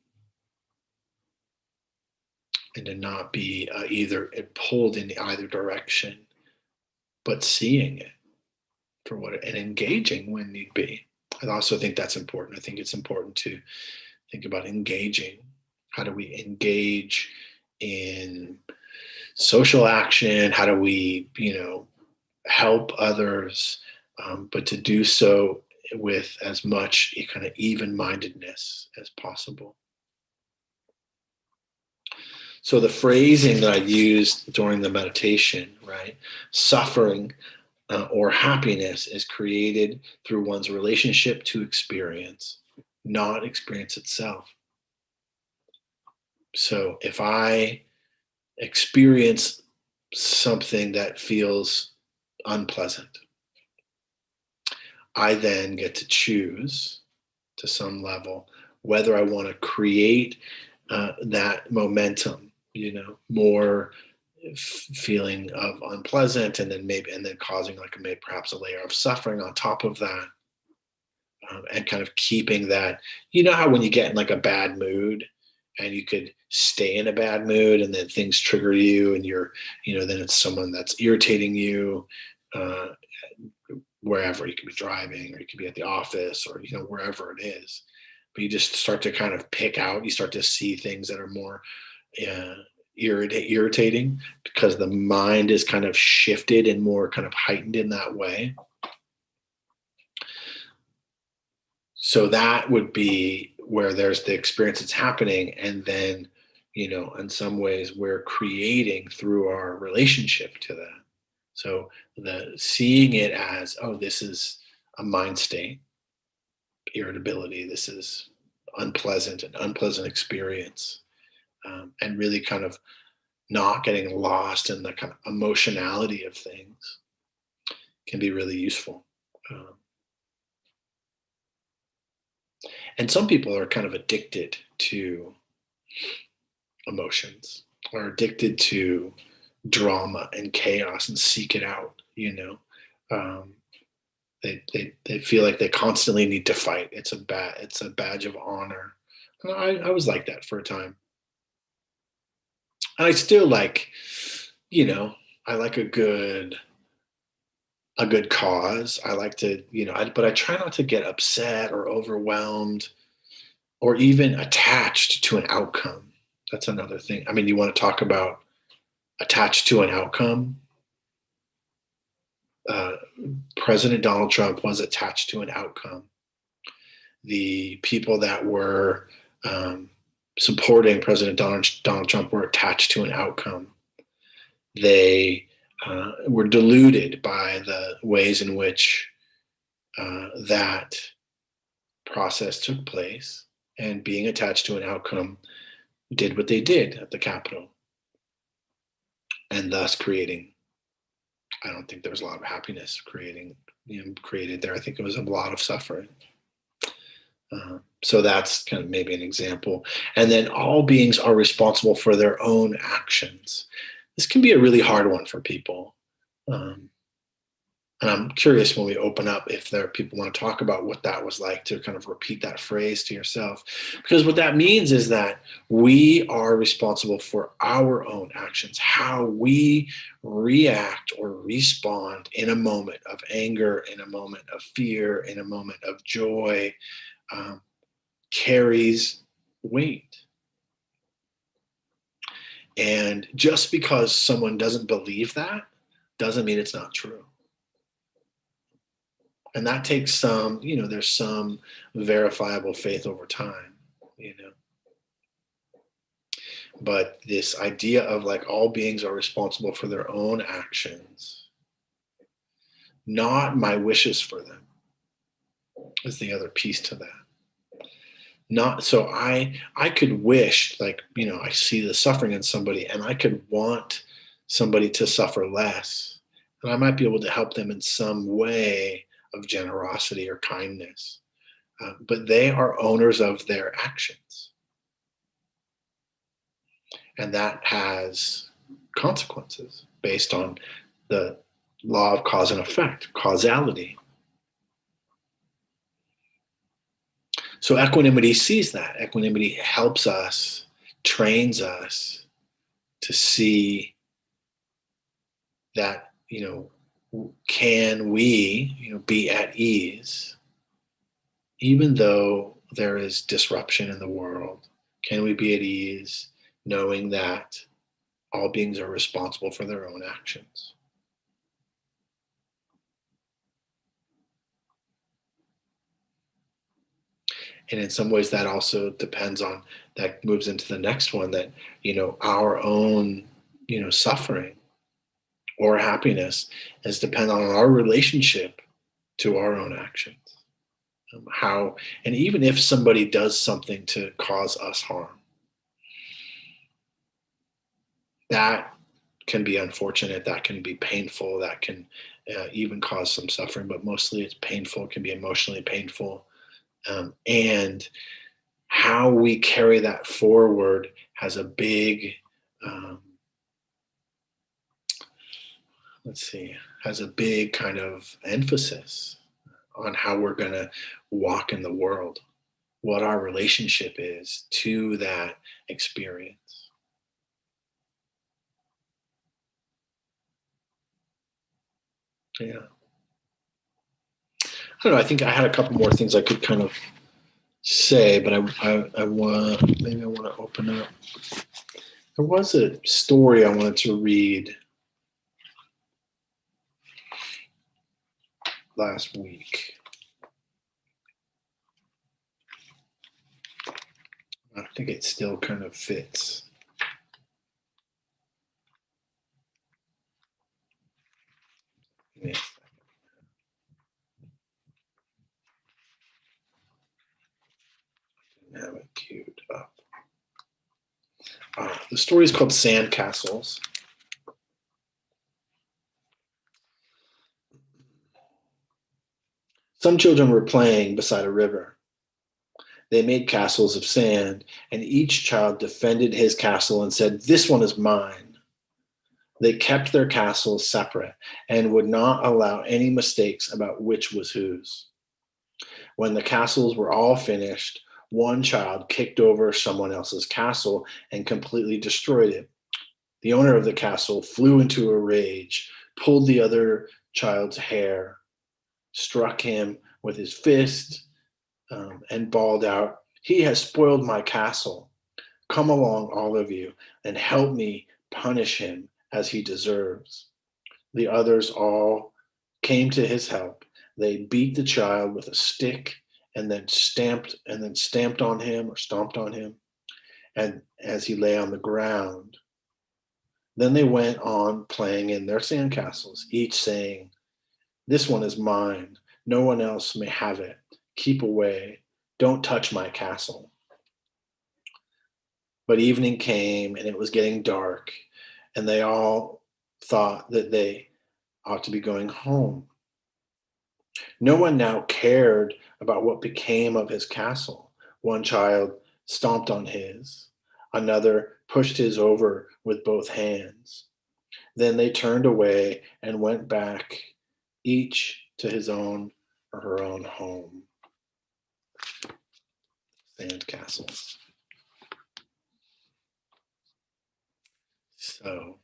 and to not be either pulled in either direction, but seeing it for what and engaging when need be. I also think that's important. I think it's important to think about engaging. How do we engage in social action? How do we, help others? But to do so with as much kind of even-mindedness as possible. So the phrasing that I used during the meditation, right? Suffering or happiness is created through one's relationship to experience, not experience itself. So if I experience something that feels unpleasant, I then get to choose to some level whether I want to create that momentum, more feeling of unpleasant, and then causing maybe perhaps a layer of suffering on top of that, and kind of keeping that. You know how when you get in a bad mood, and you could stay in a bad mood, and then things trigger you, and then it's someone that's irritating you. Wherever you could be driving, or you could be at the office, or wherever it is, but you just start to kind of pick out. You start to see things that are more irritating because the mind is kind of shifted and more kind of heightened in that way. So that would be where there's the experience that's happening, and then in some ways we're creating through our relationship to that. So the seeing it as, oh, this is a mind state, irritability, this is an unpleasant experience, and really kind of not getting lost in the kind of emotionality of things can be really useful. And some people are kind of addicted to emotions, or addicted to drama and chaos and seek it out. They feel like they constantly need to fight. It's a badge of honor. I was like that for a time, and I still like, I like a good cause. I like to, but I try not to get upset or overwhelmed or even attached to an outcome. That's another thing. I mean, you want to talk about attached to an outcome? President Donald Trump was attached to an outcome. The people that were supporting President Donald Trump were attached to an outcome. They were deluded by the ways in which that process took place, and being attached to an outcome did what they did at the Capitol, and thus creating, I don't think there was a lot of happiness created there. I think it was a lot of suffering. So that's kind of maybe an example. And then all beings are responsible for their own actions. This can be a really hard one for people. And I'm curious when we open up if there are people want to talk about what that was like to kind of repeat that phrase to yourself. Because what that means is that we are responsible for our own actions, how we react or respond in a moment of anger, in a moment of fear, in a moment of joy, um, carries weight. And just because someone doesn't believe that doesn't mean it's not true. And that takes some, there's some verifiable faith over time, you know. But this idea of like all beings are responsible for their own actions, not my wishes for them, is the other piece to that. Not so I could wish, like, I see the suffering in somebody and I could want somebody to suffer less. And I might be able to help them in some way of generosity or kindness. But they are owners of their actions. And that has consequences based on the law of cause and effect, causality. So equanimity sees that. Equanimity helps us, trains us to see that, can we, be at ease even though there is disruption in the world? Can we be at ease knowing that all beings are responsible for their own actions? And in some ways that also depends on, that moves into the next one, that our own suffering or happiness is dependent on our relationship to our own actions. How, and even if somebody does something to cause us harm, that can be unfortunate, that can be painful, that can even cause some suffering, but mostly it's painful, it can be emotionally painful. And how we carry that forward has a big, um, has a big kind of emphasis on how we're going to walk in the world, what our relationship is to that experience. Yeah. I don't know. I think I had a couple more things I could kind of say, but I want, maybe I want to open up. There was a story I wanted to read last week. I think it still kind of fits. Yeah. I have it queued up. The story is called Sandcastles. Some children were playing beside a river. They made castles of sand, and each child defended his castle and said, "This one is mine." They kept their castles separate and would not allow any mistakes about which was whose. When the castles were all finished, one child kicked over someone else's castle and completely destroyed it. The owner of the castle flew into a rage, pulled the other child's hair, struck him with his fist, and bawled out, "He has spoiled my castle. Come along, all of you, and help me punish him as he deserves." The others all came to his help. They beat the child with a stick and then stamped on him or stomped on him, and as he lay on the ground. Then they went on playing in their sandcastles, each saying, "This one is mine. No one else may have it. Keep away. Don't touch my castle." But evening came and it was getting dark, and they all thought that they ought to be going home. No one now cared about what became of his castle. One child stomped on his, another pushed his over with both hands. Then they turned away and went back each to his own or her own home. Sandcastles. So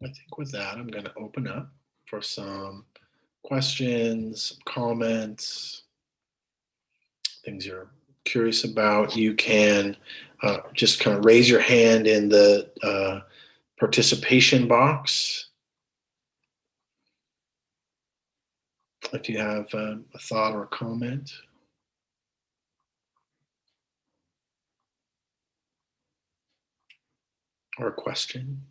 I think with that, I'm going to open up for some questions, comments, things you're curious about. You can just kind of raise your hand in the participation box if you have a thought or a comment or a question.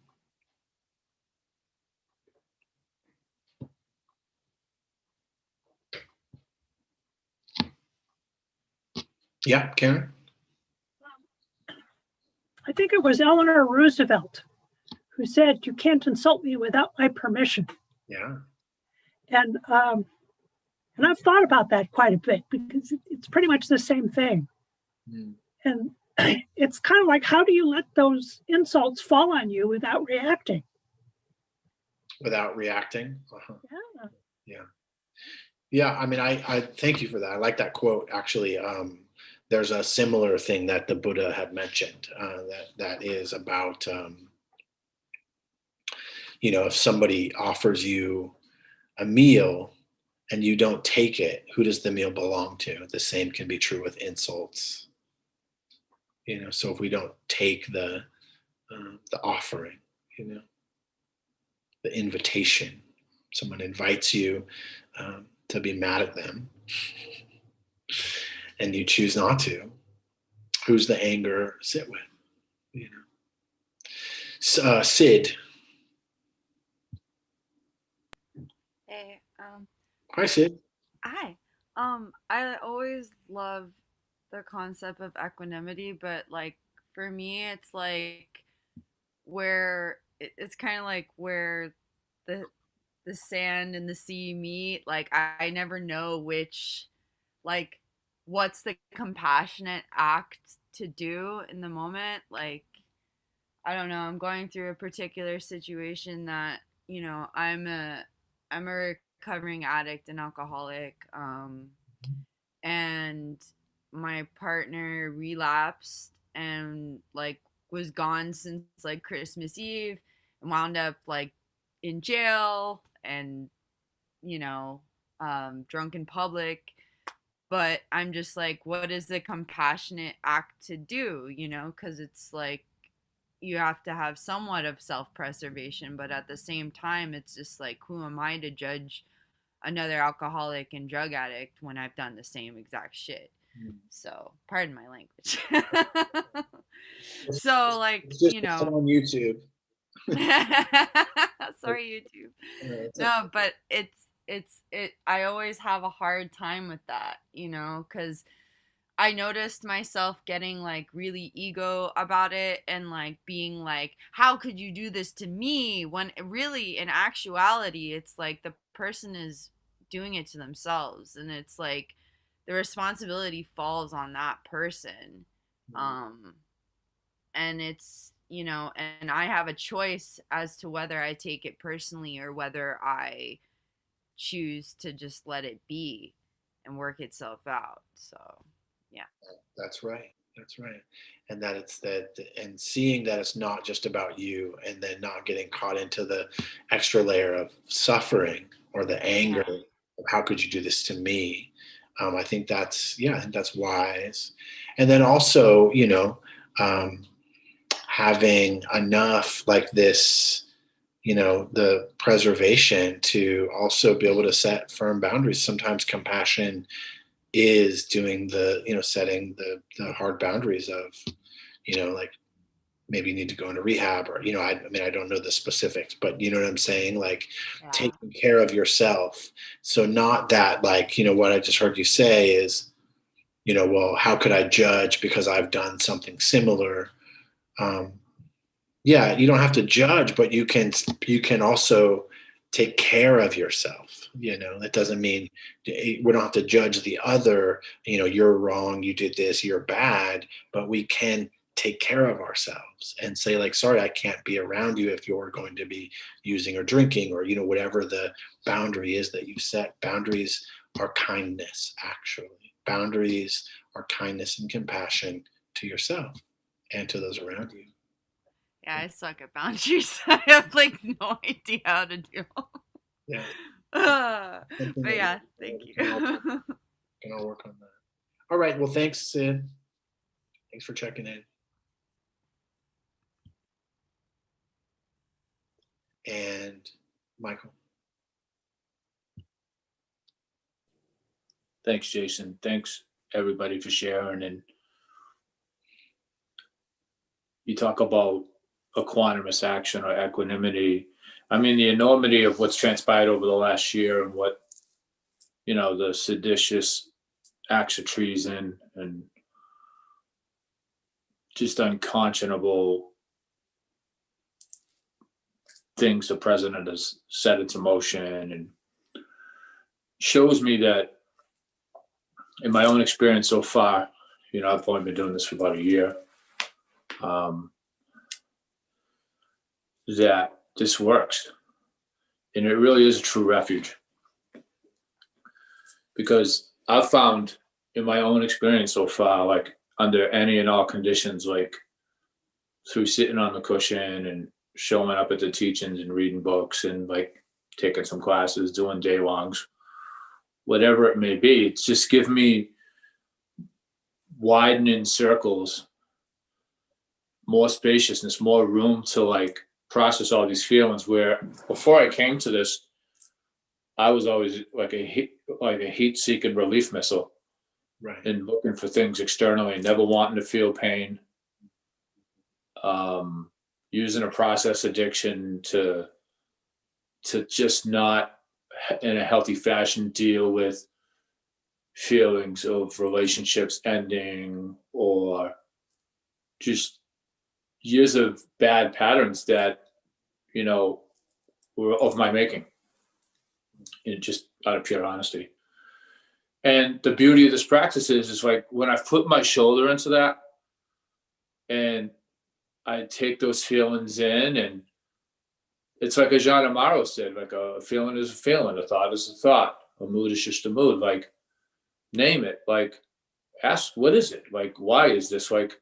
Yeah, Karen?
I think it was Eleanor Roosevelt who said, "You can't insult me without my permission."
Yeah.
And I've thought about that quite a bit because it's pretty much the same thing.
Mm.
And it's kind of like, how do you let those insults fall on you without reacting?
Without reacting? Uh-huh.
Yeah.
Yeah. Yeah, I mean, I thank you for that. I like that quote, actually. There's a similar thing that the Buddha had mentioned that is about, if somebody offers you a meal and you don't take it, who does the meal belong to? The same can be true with insults. So if we don't take the offering, the invitation, someone invites you to be mad at them, and you choose not to, who's the anger sit with? Sid.
Hey,
Hi, Sid.
hi. I always love the concept of equanimity, but like for me, it's like it's kind of like where the the sand and the sea meet. Like I never know like what's the compassionate act to do in the moment. Like I don't know, I'm going through a particular situation that, I'm a recovering addict and alcoholic. And my partner relapsed and like was gone since like Christmas Eve and wound up like in jail and, you know, drunk in public. But I'm just like, what is the compassionate act to do, because it's like you have to have somewhat of self-preservation, but at the same time it's just like, who am I to judge another alcoholic and drug addict when I've done the same exact shit? So pardon my language. So like,
It's just on YouTube.
sorry YouTube.
It's
No, but I always have a hard time with that, because I noticed myself getting like really ego about it and like being like, how could you do this to me? When really, in actuality, it's like the person is doing it to themselves, and it's like the responsibility falls on that person. Um, and it's, and I have a choice as to whether I take it personally or whether I choose to just let it be and work itself out. So, yeah.
That's right. That's right. And that it's that, and seeing that it's not just about you, and then not getting caught into the extra layer of suffering or the anger
Yeah.
of how could you do this to me? I think I think that's wise. And then also, um, having enough like this, the preservation to also be able to set firm boundaries. Sometimes compassion is doing setting the hard boundaries of, like maybe you need to go into rehab, or, I mean, I don't know the specifics, but you know what I'm saying? Like
Yeah.
taking care of yourself. So not that like, what I just heard you say is, well, how could I judge because I've done something similar? Um, yeah, you don't have to judge, but you can also take care of yourself. That doesn't mean we don't have to judge the other. You're wrong, you did this, you're bad, but we can take care of ourselves and say, like, sorry, I can't be around you if you're going to be using or drinking, or, whatever the boundary is that you set. Boundaries are kindness, actually. Boundaries are kindness and compassion to yourself and to those around you.
Yeah, I suck at boundaries. I have like no idea how to do.
Yeah.
But yeah, thank you.
Can all work on that. All right. Well, thanks, Sid. Thanks for checking in. And Michael.
Thanks, Jason. Thanks, everybody, for sharing. And you talk about equanimous action or equanimity. I mean, the enormity of what's transpired over the last year and what, the seditious acts of treason and just unconscionable things the president has set into motion, and shows me that in my own experience so far, I've only been doing this for about a year, that this works. And it really is a true refuge. Because I've found in my own experience so far, like under any and all conditions, like through sitting on the cushion and showing up at the teachings and reading books and like taking some classes, doing day longs, whatever it may be, it's just give me widening circles, more spaciousness, more room to like process all these feelings. Where before I came to this, I was always like a heat-seeking relief missile,
Right.
And looking for things externally, never wanting to feel pain, using a process addiction to just not in a healthy fashion deal with feelings of relationships ending or just years of bad patterns that were of my making, and just out of pure honesty. And the beauty of this practice is like when I've put my shoulder into that and I take those feelings in, and it's like a Jean Amaro said, like a feeling is a feeling, a thought is a thought, a mood is just a mood. Like name it, like ask, what is it? Like, why is this? Like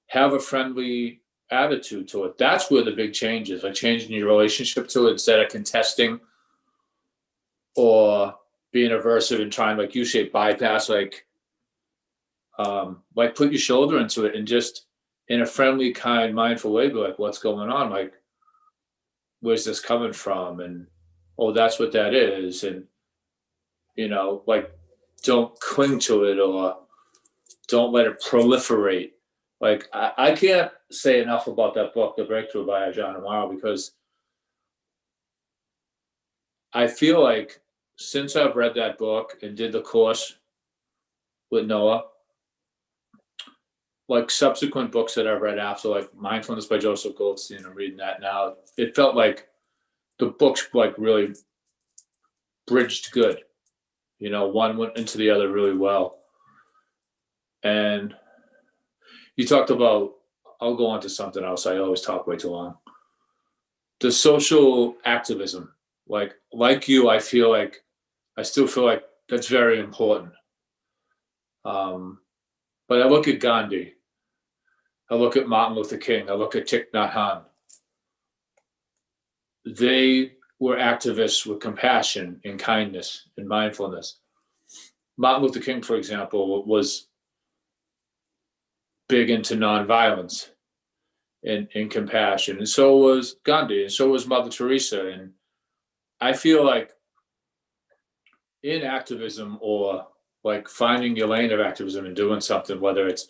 have a friendly attitude to it. That's where the big change is, like changing your relationship to it instead of contesting or being aversive and trying, like you say, bypass, like put your shoulder into it and just in a friendly, kind, mindful way, be like, what's going on? Like, where's this coming from? And, oh, that's what that is. And, like, don't cling to it or don't let it proliferate. Like, I can't say enough about that book, The Breakthrough by John Amaro, because I feel like since I've read that book and did the course with Noah, like subsequent books that I've read after, like Mindfulness by Joseph Goldstein, I'm reading that now. It felt like the books like really bridged good. One went into the other really well. And you talked about, I'll go on to something else. I always talk way too long. The social activism, like you, I still feel like that's very important. But I look at Gandhi, I look at Martin Luther King, I look at Thich Nhat Hanh. They were activists with compassion and kindness and mindfulness. Martin Luther King, for example, was big into nonviolence and compassion. And so was Gandhi, and so was Mother Teresa. And I feel like in activism, or like finding your lane of activism and doing something, whether it's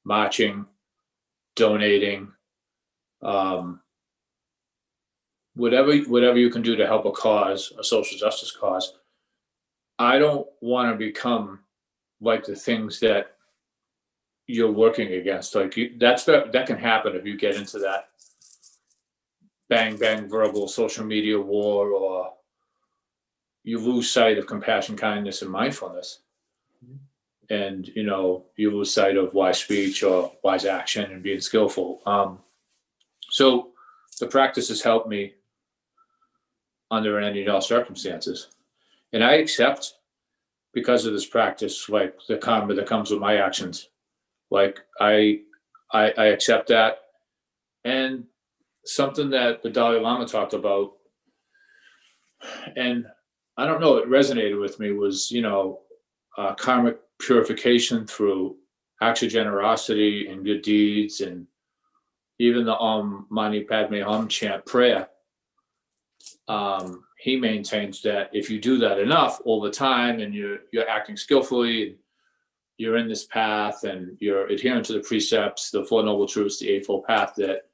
marching, donating, whatever you can do to help a cause, a social justice cause. I don't want to become like the things that you're working against. Like that can happen if you get into that bang verbal social media war, or you lose sight of compassion, kindness, and mindfulness. and you lose sight of wise speech or wise action and being skillful. So the practice has helped me under any and all circumstances, and I accept, because of this practice, like the karma that comes with my actions. Like I accept that. And something that the Dalai Lama talked about, and I don't know, it resonated with me, was karmic purification through acts of generosity and good deeds, and even the Om Mani Padme Hum chant prayer. He maintains that if you do that enough all the time, and you're acting skillfully, and you're in this path, and you're adhering to the precepts, the Four Noble Truths, the Eightfold Path, that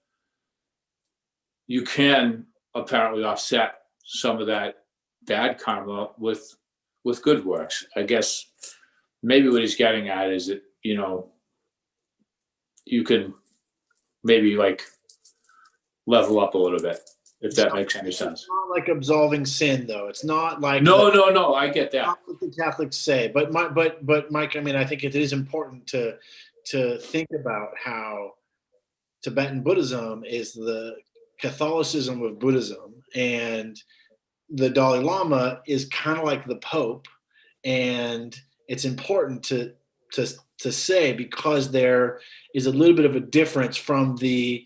you can apparently offset some of that bad karma with good works. I guess maybe what he's getting at is that, you can maybe like level up a little bit, if that makes any sense.
It's not like absolving sin, though. It's not like
no, I get that.
Not what the Catholics say, but Mike, I mean, I think it is important to think about how Tibetan Buddhism is the Catholicism of Buddhism, and the Dalai Lama is kind of like the Pope, and it's important to say, because there is a little bit of a difference from the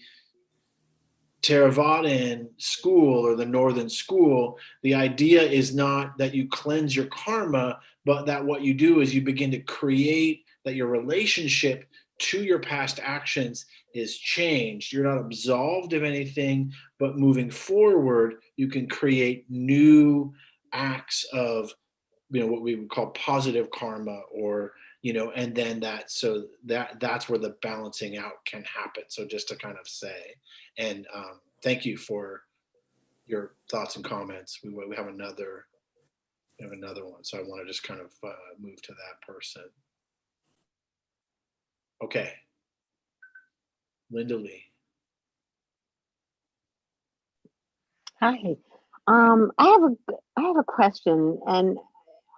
Theravadan school or the Northern school. The idea is not that you cleanse your karma, but that what you do is you begin to create that your relationship to your past actions is changed. You're not absolved of anything, but moving forward, you can create new acts of, what we would call positive karma, or, and then that's where the balancing out can happen. So just to kind of say, and thank you for your thoughts and comments. We have another one. So I want to just kind of move to that person. Okay. Linda Lee.
Hi. I have a question, and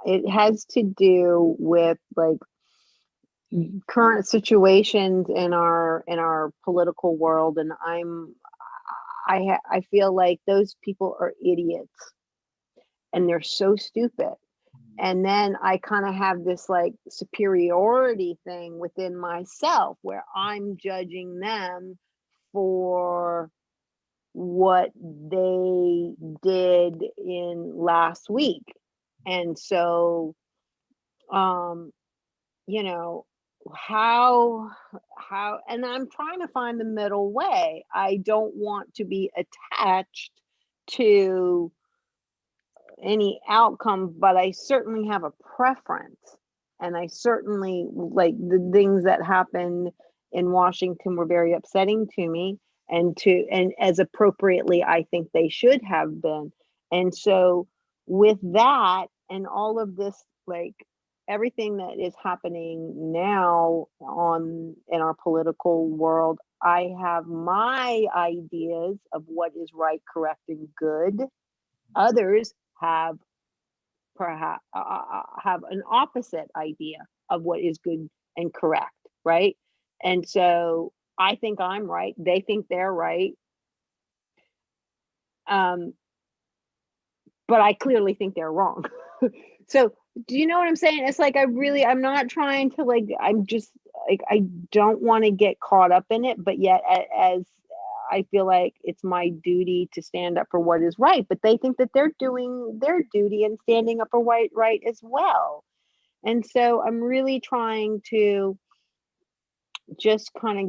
it has to do with like current situations in our political world, and I feel like those people are idiots, and they're so stupid. And then I kind of have this like superiority thing within myself where I'm judging them for what they did in last week. And so, how, and I'm trying to find the middle way. I don't want to be attached to any outcome, but I certainly have a preference. And I certainly, like, the things that happened in Washington were very upsetting to me, and as appropriately I think they should have been. And so with that and all of this, like everything that is happening now in our political world, I have my ideas of what is right, correct, and good. Others have perhaps have an opposite idea of what is good and correct, right? And so I think I'm right, they think they're right, but I clearly think they're wrong. So do you know what I'm saying? It's like I'm not trying to, like, I'm just like, I don't want to get caught up in it, but yet as I feel like it's my duty to stand up for what is right, but they think that they're doing their duty and standing up for what right as well. And so I'm really trying to just kind of,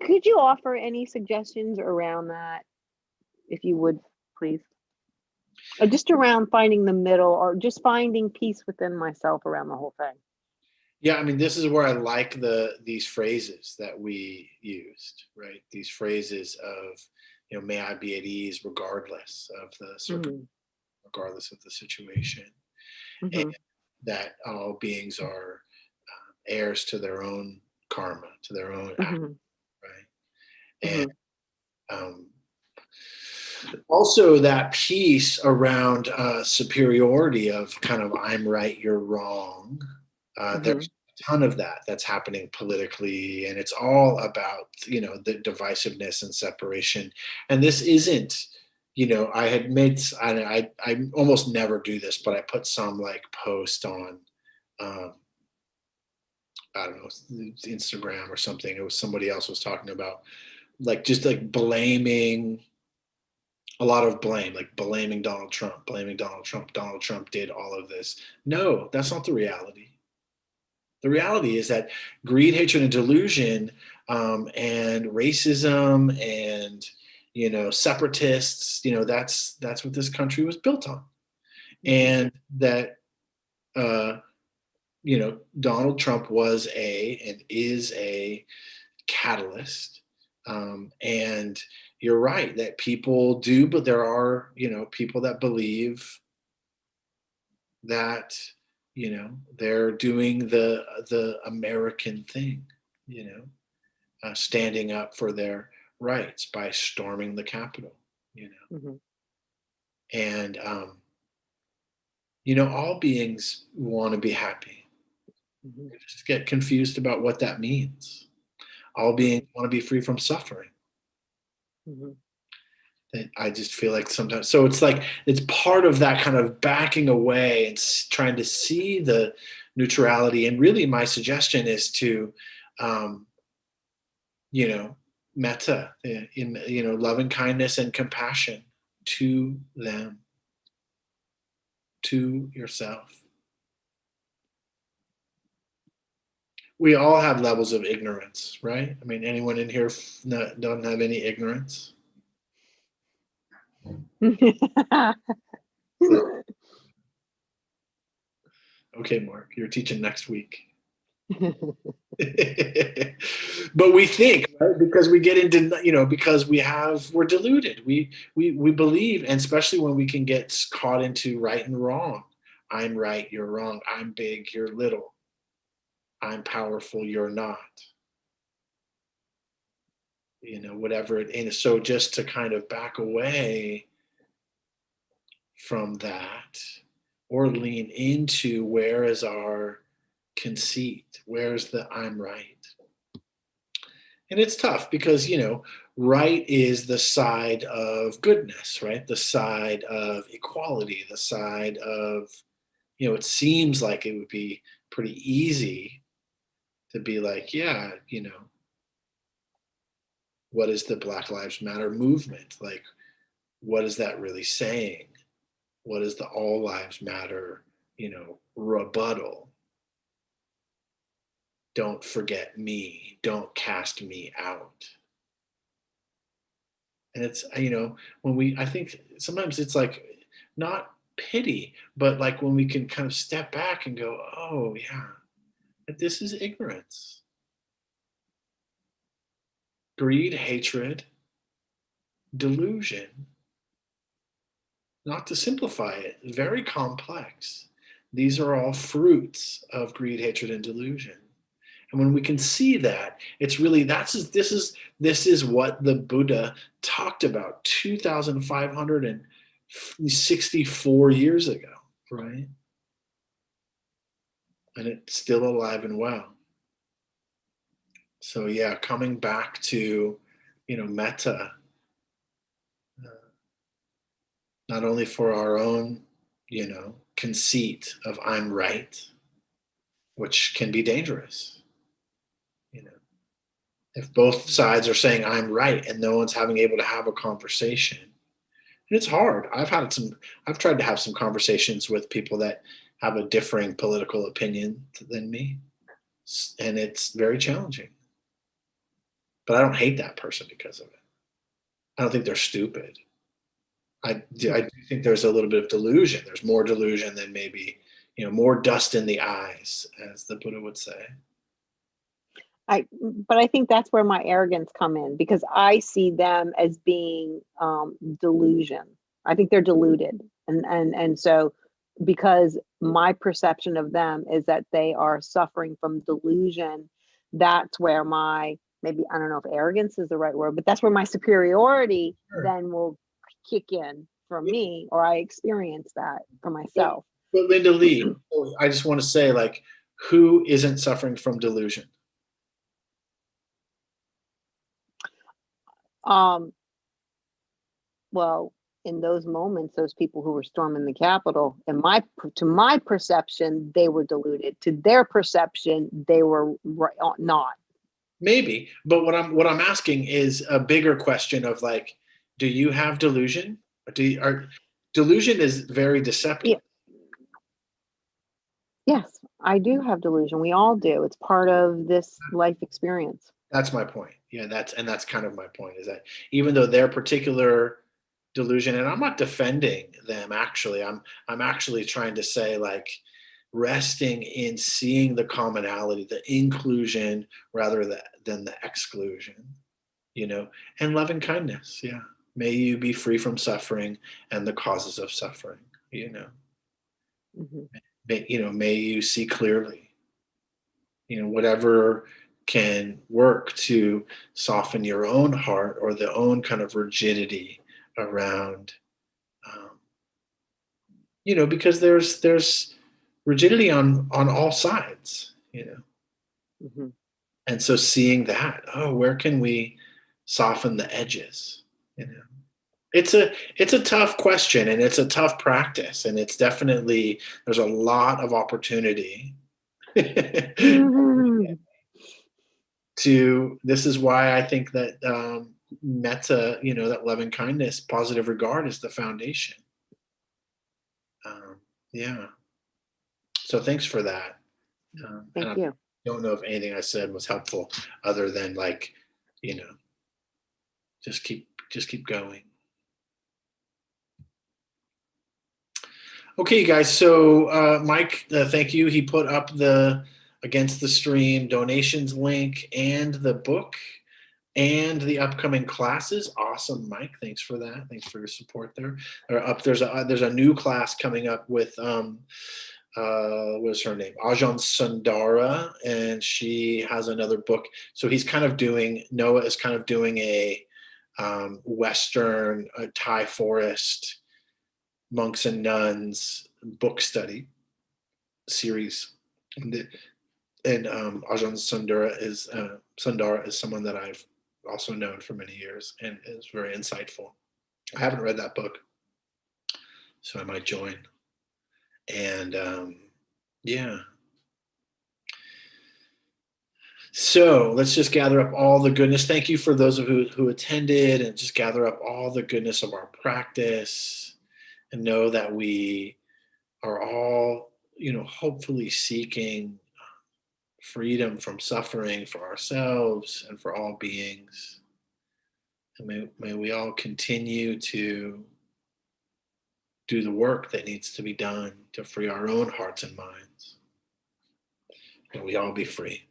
could you offer any suggestions around that, if you would, please? Or just around finding the middle, or just finding peace within myself around the whole thing.
Yeah, I mean, this is where I like these phrases that we used, right? These phrases of, may I be at ease regardless of the regardless of the situation, and that all beings are heirs to their own karma, to their own act, right? And Also, that piece around superiority of kind of I'm right, you're wrong. There's a ton of that that's happening politically, and it's all about, the divisiveness and separation. And this isn't, I had made, I almost never do this, but I put some like post on, um, I don't know, Instagram or something. It was somebody else was talking about like just like blaming, a lot of blame, like blaming Donald Trump, blaming Donald Trump. Donald Trump did all of this. No, that's not the reality. The reality is that greed, hatred, and delusion, and racism, and separatists. That's what this country was built on, and that Donald Trump was and is a catalyst. And you're right that people do, but there are, people that believe that, they're doing the American thing, standing up for their rights by storming the Capitol, and, all beings want to be happy. They just get confused about what that means. All beings want to be free from suffering. And I just feel like sometimes, so it's like, it's part of that kind of backing away and trying to see the neutrality. And really my suggestion is to, metta, in loving kindness and compassion to them, to yourself. We all have levels of ignorance, right? I mean, anyone in here don't have any ignorance? Okay, Mark, you're teaching next week. But we think, right? Because we get into, because we're deluded. We believe, and especially when we can get caught into right and wrong. I'm right, you're wrong. I'm big, you're little. I'm powerful, you're not. Whatever it is. So just to kind of back away from that, or lean into where is our conceit, where's the I'm right. And it's tough because right is the side of goodness, right? The side of equality, the side of, it seems like it would be pretty easy to be like, yeah, what is the Black Lives Matter movement? Like, what is that really saying? What is the all lives matter, rebuttal? Don't forget me. Don't cast me out. And it's, I think sometimes it's like not pity, but like when we can kind of step back and go, oh yeah, this is ignorance. Greed, hatred, delusion. Not to simplify it, very complex. These are all fruits of greed, hatred, and delusion. And when we can see that, it's really, this is what the Buddha talked about 2,564 years ago, right? And it's still alive and well. So yeah, coming back to, metta, not only for our own, conceit of I'm right, which can be dangerous. If both sides are saying I'm right and no one's able to have a conversation, and it's hard. I've tried to have some conversations with people that have a differing political opinion than me, and it's very challenging. But I don't hate that person because of it. I don't think they're stupid. I do think there's a little bit of delusion. There's more delusion than maybe, more dust in the eyes, as the Buddha would say.
But I think that's where my arrogance come in, because I see them as being delusion. I think they're deluded, and so because my perception of them is that they are suffering from delusion, that's where maybe I don't know if arrogance is the right word, but that's where my superiority then will kick in for me, or I experience that for myself.
But Linda Lee, I just want to say, like, who isn't suffering from delusion?
Well, in those moments, those people who were storming the Capitol, to my perception, they were deluded. To their perception, they were not.
Maybe, but what I'm asking is a bigger question of, like, do you have delusion? Delusion is very deceptive.
Yeah. Yes, I do have delusion. We all do. It's part of this life experience.
That's my point. Yeah, that's kind of my point, is that even though their particular delusion, and I'm not defending them, actually, I'm actually trying to say, like, resting in seeing the commonality, the inclusion rather than the exclusion, and loving kindness. Yeah. May you be free from suffering and the causes of suffering,
Mm-hmm.
May you see clearly, whatever can work to soften your own heart or the own kind of rigidity around, because there's rigidity on all sides,
Mm-hmm.
and so seeing that, where can we soften the edges, It's a tough question, and it's a tough practice, and it's definitely, there's a lot of opportunity
Mm-hmm.
this is why I think that metta, that loving kindness, positive regard is the foundation. Yeah. So thanks for that.
Thank you.
I don't know if anything I said was helpful, other than, like, just keep going. Okay, guys. So Mike, thank you. He put up the Against the Stream donations link and the book and the upcoming classes. Awesome, Mike. Thanks for that. Thanks for your support there. There's a new class coming up with what's her name? Ajahn Sundara, and she has another book. So Noah is kind of doing a Western Thai forest monks and nuns book study series. And Ajahn Sundara is someone that I've also known for many years and is very insightful. I haven't read that book, so I might join. And yeah. So let's just gather up all the goodness. Thank you for those of who attended, and just gather up all the goodness of our practice, and know that we are all, hopefully seeking freedom from suffering for ourselves and for all beings. And may we all continue to do the work that needs to be done to free our own hearts and minds. May we all be free.